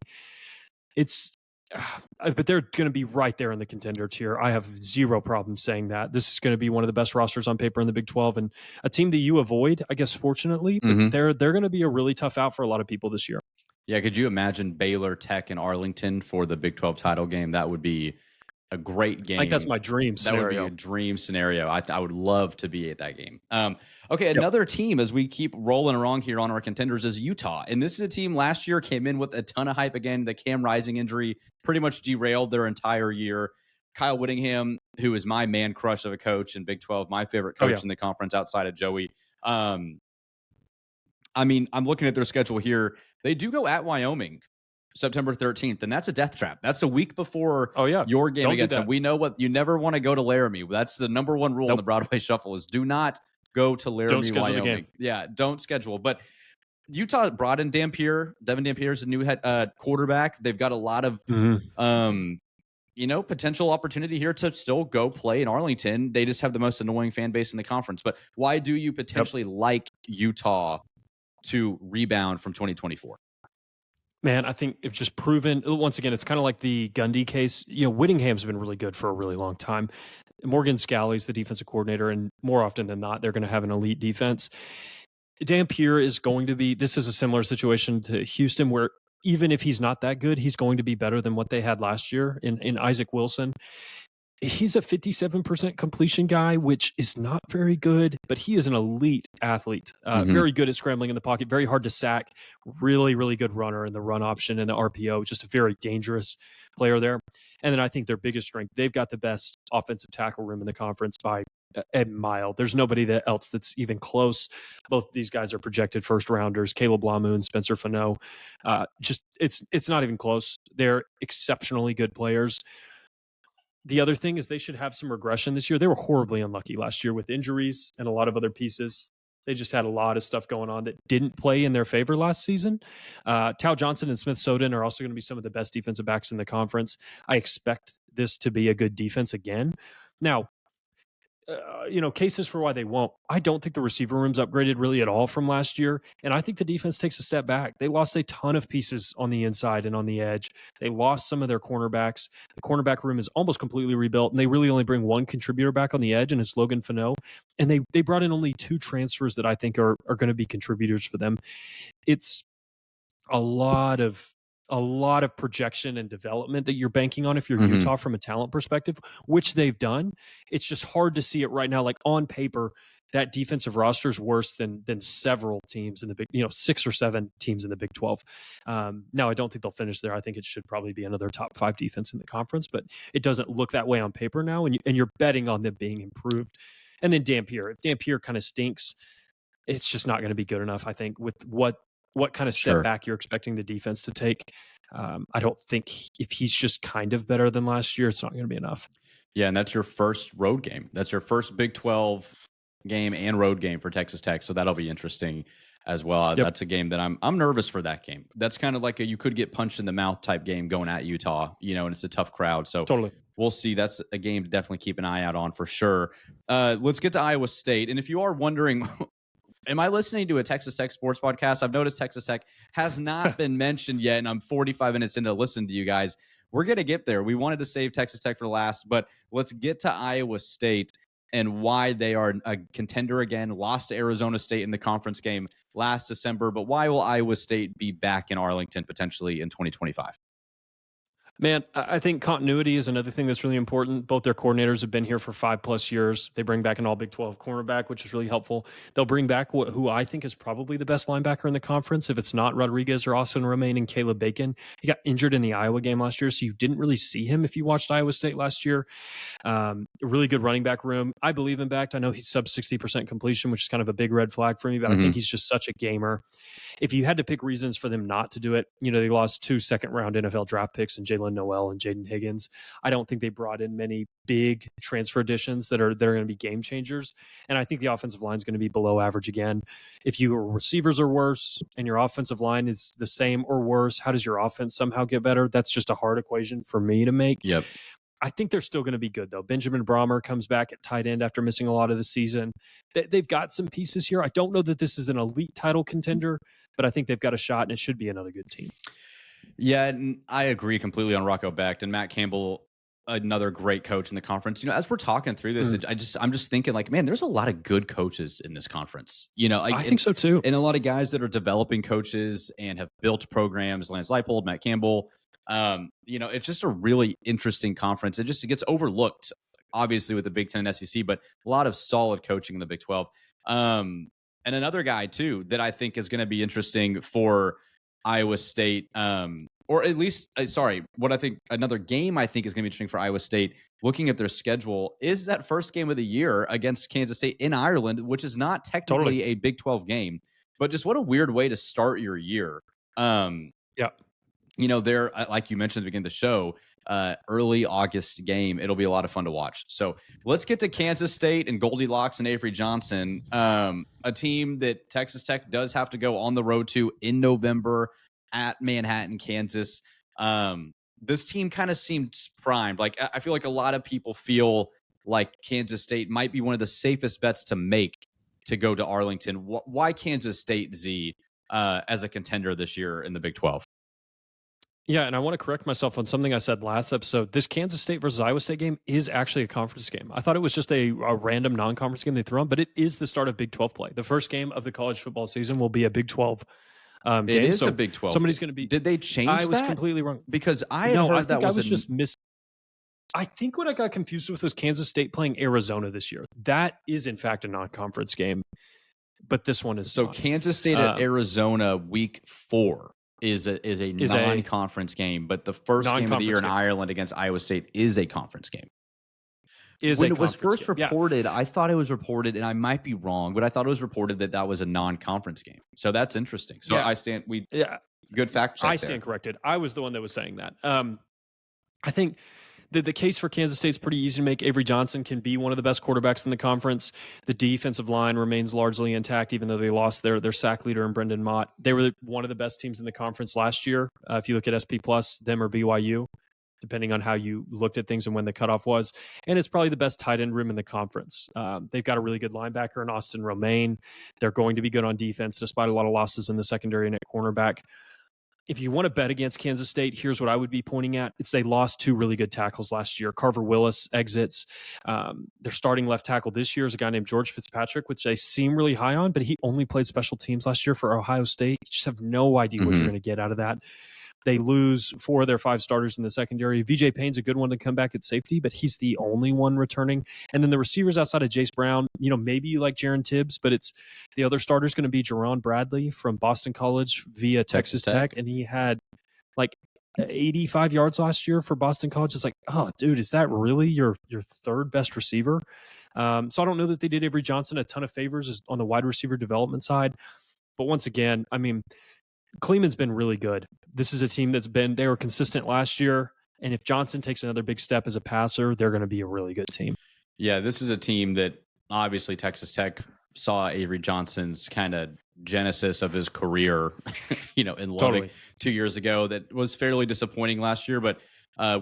But they're going to be right there in the contender tier. I have zero problem saying that. This is going to be one of the best rosters on paper in the Big 12 and a team that you avoid, I guess, fortunately. But they're going to be a really tough out for a lot of people this year. Yeah, could you imagine Baylor, Tech, and Arlington for the Big 12 title game? That would be a great game. I think that's my dream scenario. That would be a dream scenario. I would love to be at that game. Okay, another team as we keep rolling along here on our contenders is Utah. And this is a team last year came in with a ton of hype again. The Cam Rising injury pretty much derailed their entire year. Kyle Whittingham, who is my man crush of a coach in Big 12, my favorite coach in the conference outside of Joey. I'm looking at their schedule here. They do go at Wyoming September 13th, and that's a death trap. That's a week before your game against them. We know what you never want to go to Laramie. That's the number one rule in the Broadway Shuffle is do not go to Laramie, Wyoming. Yeah, don't schedule. But Utah brought in Dampier. Devin Dampier is a new head quarterback. They've got a lot of potential opportunity here to still go play in Arlington. They just have the most annoying fan base in the conference. But why do you potentially like Utah to rebound from 2024? Man, I think it's just proven, once again, it's kind of like the Gundy case. Whittingham's been really good for a really long time. Morgan Scalley's the defensive coordinator, and more often than not, they're going to have an elite defense. Dampier is going to be, this is a similar situation to Houston, where even if he's not that good, he's going to be better than what they had last year in Isaac Wilson. He's a 57% completion guy, which is not very good, but he is an elite athlete. Very good at scrambling in the pocket, very hard to sack, really, really good runner in the run option and the RPO, just a very dangerous player there. And then I think their biggest strength, they've got the best offensive tackle room in the conference by a mile. There's nobody else that's even close. Both these guys are projected first rounders, Caleb Lamu and Spencer Fano. It's not even close. They're exceptionally good players. The other thing is they should have some regression this year. They were horribly unlucky last year with injuries and a lot of other pieces. They just had a lot of stuff going on that didn't play in their favor last season. Tao Johnson and Smith Soden are also going to be some of the best defensive backs in the conference. I expect this to be a good defense again. Now, cases for why they won't. I don't think the receiver room's upgraded really at all from last year. And I think the defense takes a step back. They lost a ton of pieces on the inside and on the edge. They lost some of their cornerbacks. The cornerback room is almost completely rebuilt, and they really only bring one contributor back on the edge, and it's Logan Fano. And they brought in only 2 transfers that I think are going to be contributors for them. It's a lot of projection and development that you're banking on if you're Utah from a talent perspective, which they've done. It's just hard to see it right now. Like on paper, that defensive roster is worse than several teams in the Big, 6 or 7 teams in the Big 12. Now, I don't think they'll finish there. I think it should probably be another top 5 defense in the conference, but it doesn't look that way on paper now, and you're betting on them being improved. And then Dampier. If Dampier kind of stinks, it's just not going to be good enough, I think, with what kind of step back you're expecting the defense to take. I don't think if he's just kind of better than last year, it's not going to be enough. Yeah, and that's your first road game. That's your first Big 12 game and road game for Texas Tech, so that'll be interesting as well. Yep. That's a game that I'm nervous for that game. That's kind of like a you could get punched in the mouth type game going at Utah, and it's a tough crowd. So totally. We'll see. That's a game to definitely keep an eye out on for sure. Let's get to Iowa State. And if you are wondering, am I listening to a Texas Tech sports podcast? I've noticed Texas Tech has not been mentioned yet, and I'm 45 minutes into listening to you guys. We're going to get there. We wanted to save Texas Tech for last, but let's get to Iowa State and why they are a contender again. Lost to Arizona State in the conference game last December, but why will Iowa State be back in Arlington potentially in 2025? Man, I think continuity is another thing that's really important. Both their coordinators have been here for 5+ years. They bring back an all Big 12 cornerback, which is really helpful. They'll bring back who I think is probably the best linebacker in the conference. If it's not Rodriguez or Austin Romaine and Caleb Bacon, he got injured in the Iowa game last year, so you didn't really see him if you watched Iowa State last year. A really good running back room. I believe him back. I know he's sub 60% completion, which is kind of a big red flag for me, but I think he's just such a gamer. If you had to pick reasons for them not to do it, they lost 2 second-round NFL draft picks in Jalen Noel and Jaden Higgins. I don't think they brought in many big transfer additions that are going to be game changers. And I think the offensive line is going to be below average again. If your receivers are worse and your offensive line is the same or worse, how does your offense somehow get better? That's just a hard equation for me to make. Yep. I think they're still going to be good, though. Benjamin Brahmer comes back at tight end after missing a lot of the season. They've got some pieces here. I don't know that this is an elite title contender, but I think they've got a shot, and it should be another good team. Yeah, and I agree completely on Rocco Becht and Matt Campbell, another great coach in the conference. As we're talking through this, I'm just thinking like, man, there's a lot of good coaches in this conference. I think so too. And a lot of guys that are developing coaches and have built programs, Lance Leipold, Matt Campbell. It's just a really interesting conference. It gets overlooked, obviously, with the Big Ten and SEC, but a lot of solid coaching in the Big 12. And another guy, too, that I think is going to be interesting for Iowa State, or at least, what I think another game I think is going to be interesting for Iowa State, looking at their schedule, is that first game of the year against Kansas State in Ireland, which is not technically a Big 12 game, but just what a weird way to start your year. Yeah. They're, like you mentioned at the beginning of the show, early August game. It'll be a lot of fun to watch. So let's get to Kansas State and Goldilocks and Avery Johnson, a team that Texas Tech does have to go on the road to in November at Manhattan, Kansas. This team kind of seems primed. Like, I feel like a lot of people feel like Kansas State might be one of the safest bets to make to go to Arlington. Why Kansas State, Z, as a contender this year in the Big 12? Yeah, and I want to correct myself on something I said last episode. This Kansas State versus Iowa State game is actually a conference game. I thought it was just a random non-conference game they threw on, but it is the start of Big 12 play. The first game of the college football season will be a Big 12 game. It is a Big 12. Somebody's going to be... Did they change that? I was completely wrong. Because I heard that was just I think what I got confused with was Kansas State playing Arizona this year. That is, in fact, a non-conference game, but this one is so not. Kansas State at Arizona week 4 is a non-conference game, but the first game of the year in Ireland against Iowa State is a conference game. When it was first reported, I thought it was reported, and I might be wrong, but I thought it was reported that was a non-conference game. So that's interesting. So good fact check. I stand corrected. I was the one that was saying that. I think the case for Kansas State's pretty easy to make. Avery Johnson can be one of the best quarterbacks in the conference. The defensive line remains largely intact, even though they lost their sack leader in Brendan Mott. They were one of the best teams in the conference last year. If you look at SP+, them or BYU. depending on how you looked at things and when the cutoff was. And it's probably the best tight end room in the conference. They've got a really good linebacker in Austin Romaine. They're going to be good on defense, despite a lot of losses in the secondary and at cornerback. If you want to bet against Kansas State, here's what I would be pointing at. It's they lost 2 really good tackles last year. Carver Willis exits. Their starting left tackle this year is a guy named George Fitzpatrick, which they seem really high on, but he only played special teams last year for Ohio State. You just have no idea what you're going to get out of that. They lose 4 of their 5 starters in the secondary. VJ Payne's a good one to come back at safety, but he's the only one returning. And then the receivers outside of Jace Brown, maybe you like Jaron Tibbs, but it's the other starter is going to be Jerron Bradley from Boston College via Texas Tech. And he had like 85 yards last year for Boston College. It's like, oh, dude, is that really your third best receiver? So I don't know that they did Avery Johnson a ton of favors on the wide receiver development side. But once again, I mean, Kleeman's been really good. This is a team they were consistent last year. And if Johnson takes another big step as a passer, they're going to be a really good team. Yeah, this is a team that obviously Texas Tech saw Avery Johnson's kind of genesis of his career, in Lubbock 2 years ago. That was fairly disappointing last year. But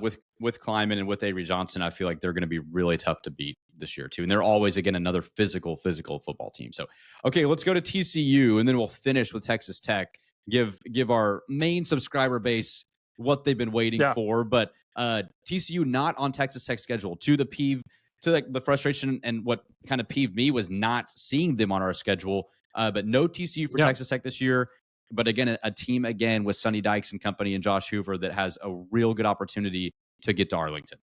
with Kleiman and with Avery Johnson, I feel like they're going to be really tough to beat this year too. And they're always, again, another physical football team. So, okay, let's go to TCU, and then we'll finish with Texas Tech. Give our main subscriber base what they've been waiting for. But TCU not on Texas Tech's schedule. To the frustration, and what kind of peeved me was not seeing them on our schedule. But no TCU for Texas Tech this year. But again, a team again with Sonny Dykes and company and Josh Hoover that has a real good opportunity to get to Arlington.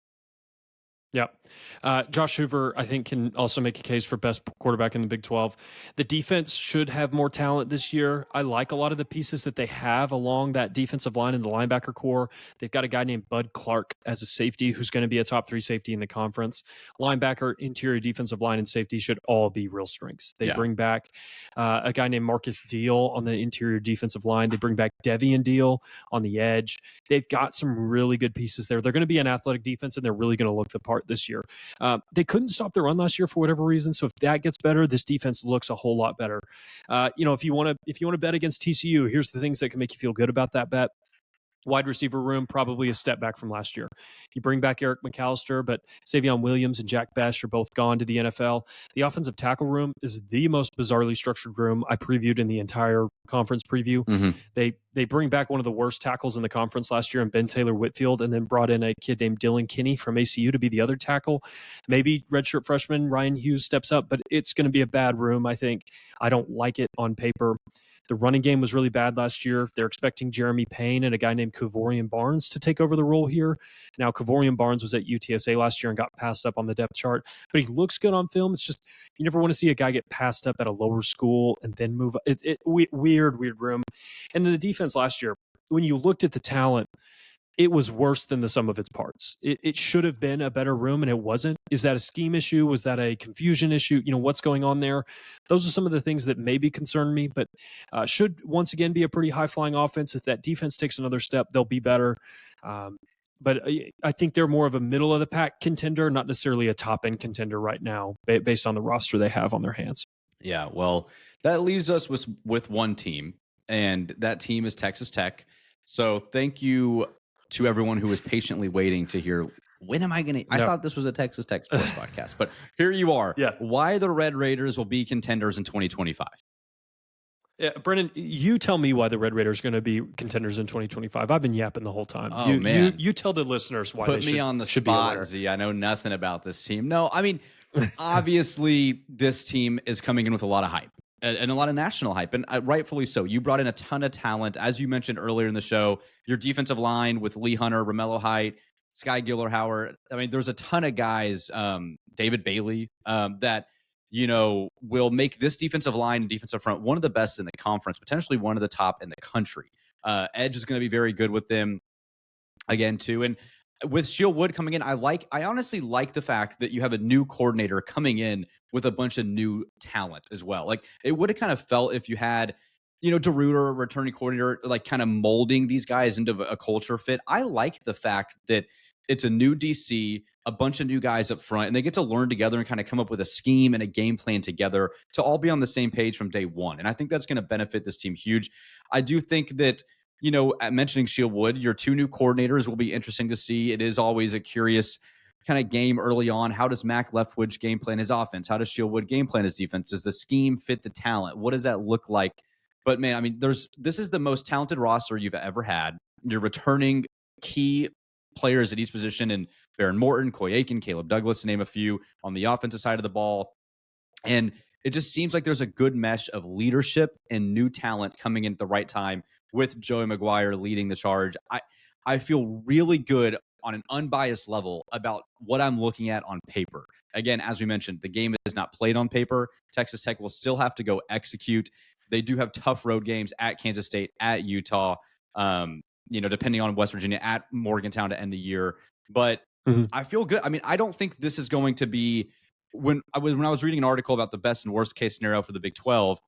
Yeah. Josh Hoover, I think, can also make a case for best quarterback in the Big 12. The defense should have more talent this year. I like a lot of the pieces that they have along that defensive line and the linebacker core. They've got a guy named Bud Clark as a safety who's going to be a top 3 safety in the conference. Linebacker, interior defensive line, and safety should all be real strengths. They bring back a guy named Marcus Deal on the interior defensive line. They bring back Devian Deal on the edge. They've got some really good pieces there. They're going to be an athletic defense, and they're really going to look the part this year. They couldn't stop the run last year for whatever reason. So if that gets better, this defense looks a whole lot better. If you want to bet against TCU, here's the things that can make you feel good about that bet. Wide receiver room, probably a step back from last year. You bring back Eric McAllister, but Savion Williams and Jack Best are both gone to the NFL. The offensive tackle room is the most bizarrely structured room I previewed in the entire conference preview. Mm-hmm. They bring back one of the worst tackles in the conference last year in Ben Taylor Whitfield, and then brought in a kid named Dylan Kinney from ACU to be the other tackle. Maybe redshirt freshman Ryan Hughes steps up, but it's going to be a bad room, I think. I don't like it on paper. The running game was really bad last year. They're expecting Jeremy Payne and a guy named Kavorian Barnes to take over the role here. Now, Kavorian Barnes was at UTSA last year and got passed up on the depth chart, but he looks good on film. It's just, you never want to see a guy get passed up at a lower school and then move. Weird room. And then the defense last year, when you looked at the talent, it was worse than the sum of its parts. It should have been a better room, and it wasn't. Is that a scheme issue? Was that a confusion issue? What's going on there? Those are some of the things that maybe concern me, but should once again be a pretty high-flying offense. If that defense takes another step, they'll be better. But I think they're more of a middle-of-the-pack contender, not necessarily a top-end contender right now, based on the roster they have on their hands. Yeah, well, that leaves us with one team, and that team is Texas Tech. So thank you to everyone who was patiently waiting to hear, when am I going to... I thought this was a Texas Tech sports podcast, but here you are. Yeah. Why the Red Raiders will be contenders in 2025. Yeah, Brennan, you tell me why the Red Raiders are going to be contenders in 2025. I've been yapping the whole time. Oh, man. You tell the listeners why Put they me on the spot, Z. I know nothing about this team. No, I mean, obviously, this team is coming in with a lot of hype. And a lot of national hype, and rightfully so. You brought in a ton of talent. As you mentioned earlier in the show, your defensive line with Lee Hunter, Romello Height, Sky Giller-Howard. I mean, there's a ton of guys, David Bailey, that, will make this defensive line and defensive front one of the best in the conference, potentially one of the top in the country. Edge is going to be very good with them again, too. And with Shield Wood coming in, I honestly like the fact that you have a new coordinator coming in with a bunch of new talent as well. Like, it would have kind of felt if you had, DeRuiter, a returning coordinator, like kind of molding these guys into a culture fit. I like the fact that it's a new DC, a bunch of new guys up front, and they get to learn together and kind of come up with a scheme and a game plan together to all be on the same page from day one. And I think that's going to benefit this team huge. I do think that mentioning Shieldwood, your two new coordinators will be interesting to see. It is always a curious kind of game early on. How does Mac Leftwich game plan his offense? How does Shieldwood game plan his defense? Does the scheme fit the talent? What does that look like? But man, I mean, this is the most talented roster you've ever had. You're returning key players at each position in Baron Morton, Coy Aiken, Caleb Douglas, to name a few, on the offensive side of the ball. And it just seems like there's a good mesh of leadership and new talent coming in at the right time with Joey McGuire leading the charge. I feel really good on an unbiased level about what I'm looking at on paper. Again, as we mentioned, the game is not played on paper. Texas Tech will still have to go execute. They do have tough road games at Kansas State, at Utah, depending on West Virginia, at Morgantown to end the year. But I feel good. I mean, I don't think this is going to be when I was reading an article about the best and worst case scenario for the Big 12,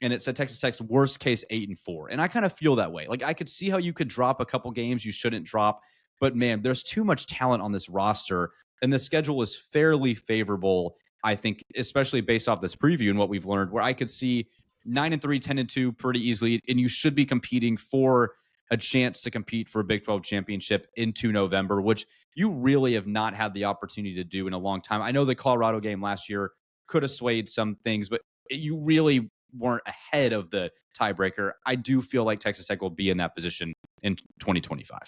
and it said Texas Tech's worst case 8-4. And I kind of feel that way. Like, I could see how you could drop a couple games you shouldn't drop, but man, there's too much talent on this roster, and the schedule is fairly favorable, I think, especially based off this preview and what we've learned, where I could see 9-3, 10-2 pretty easily, and you should be competing for a chance to compete for a Big 12 championship into November, which you really have not had the opportunity to do in a long time. I know the Colorado game last year could have swayed some things, but you really weren't ahead of the tiebreaker. I do feel like Texas Tech will be in that position in 2025.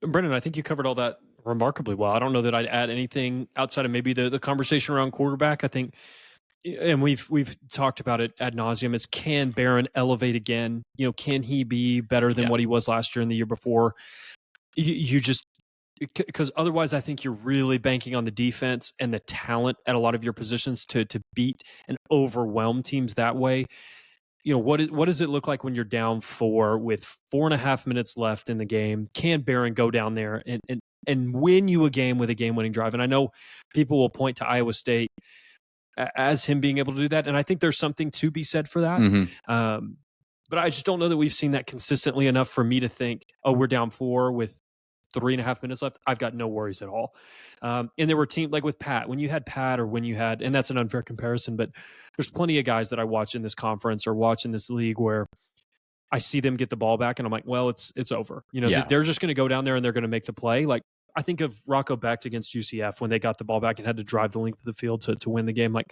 Brennan, I think you covered all that remarkably well. I don't know that I'd add anything outside of maybe the conversation around quarterback. I think, and we've talked about it ad nauseum, is can Barron elevate again? Can he be better than what he was last year and the year before? You just, because otherwise I think you're really banking on the defense and the talent at a lot of your positions to beat and overwhelm teams that way. What does it look like when you're down 4 with 4.5 minutes left in the game? Can Barron go down there and win you a game with a game-winning drive? And I know people will point to Iowa State as him being able to do that, and I think there's something to be said for that. But I just don't know that we've seen that consistently enough for me to think, oh, we're down 4 with 3.5 minutes left. I've got no worries at all. And there were teams like with Pat, when you had Pat, or when you had, and that's an unfair comparison, but there's plenty of guys that I watch in this conference or watch in this league where I see them get the ball back and I'm like, well, it's over. They're just going to go down there and they're going to make the play. Like, I think of Rocco Becht against UCF when they got the ball back and had to drive the length of the field to win the game. Like,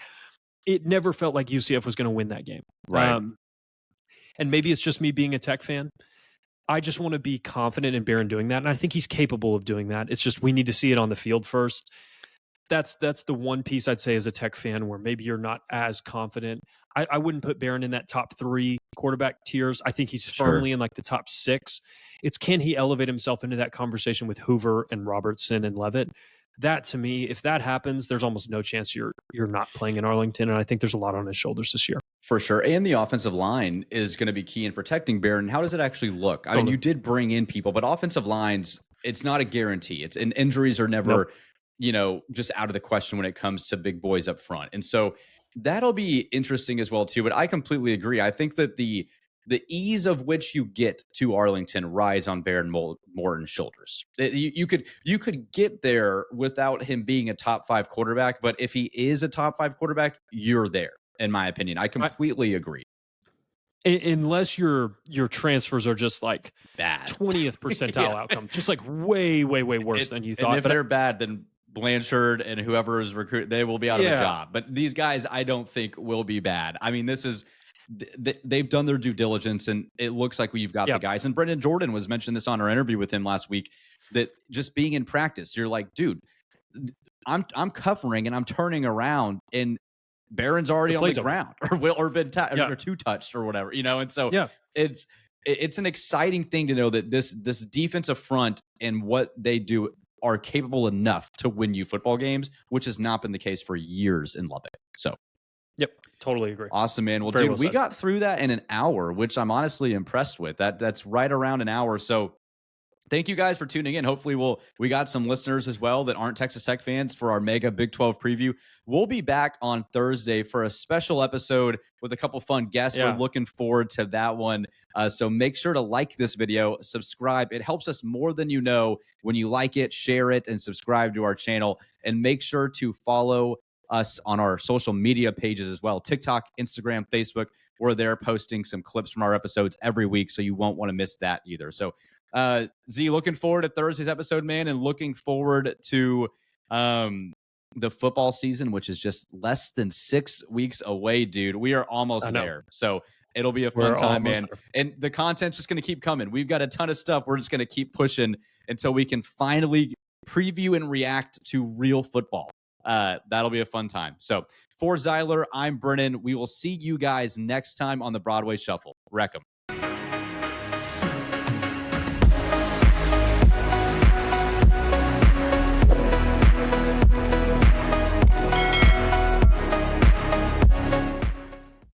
it never felt like UCF was going to win that game. Right. And maybe it's just me being a Tech fan. I just want to be confident in Barron doing that, and I think he's capable of doing that. It's just we need to see it on the field first. That's the one piece I'd say as a Tech fan where maybe you're not as confident. I wouldn't put Barron in that top 3 quarterback tiers. I think he's firmly in like the top 6. It's, can he elevate himself into that conversation with Hoover and Robertson and Leavitt? That, to me, if that happens, there's almost no chance you're not playing in Arlington, and I think there's a lot on his shoulders this year. For sure. And the offensive line is going to be key in protecting Barron. How does it actually look? I mean, you did bring in people, but offensive lines, it's not a guarantee. And injuries are never, just out of the question when it comes to big boys up front. And so that'll be interesting as well, too. But I completely agree. I think that the ease of which you get to Arlington rides on Baron Morton's shoulders. You could get there without him being a top 5 quarterback, but if he is a top 5 quarterback, you're there. In my opinion, I completely agree. Unless your transfers are just like bad 20th percentile outcome, just like way worse than you thought. And if they're bad, then Blanchard and whoever is recruit, they will be out of the job. But these guys, I don't think will be bad. I mean, this is they've done their due diligence, and it looks like we've got the guys. And Brendan Jordan was mentioned this on our interview with him last week, that just being in practice, you're like, dude, I'm covering and I'm turning around, and Barron's already on the ground or been or 2 touched or whatever, and so it's an exciting thing to know that this defensive front and what they do are capable enough to win you football games, which has not been the case for years in Lubbock. So totally agree. Awesome, man. Well, dude, we got through that in an hour, which I'm honestly impressed with. That's right around an hour. So thank you guys for tuning in. Hopefully we got some listeners as well that aren't Texas Tech fans for our mega Big 12 preview. We'll be back on Thursday for a special episode with a couple fun guests. We're looking forward to that one. So make sure to like this video, subscribe. It helps us more than you know when you like it, share it, and subscribe to our channel. And make sure to follow us on our social media pages as well. TikTok, Instagram, Facebook. We're there posting some clips from our episodes every week, so you won't want to miss that either. So, Z, looking forward to Thursday's episode, man, and looking forward to the football season, which is just less than 6 weeks away, dude. We are almost there. So it'll be a fun time, man. There. And the content's just going to keep coming. We've got a ton of stuff. We're just going to keep pushing until we can finally preview and react to real football. That'll be a fun time. So for Zyler, I'm Brennan. We will see you guys next time on the Broadway Shuffle. Wreck 'em.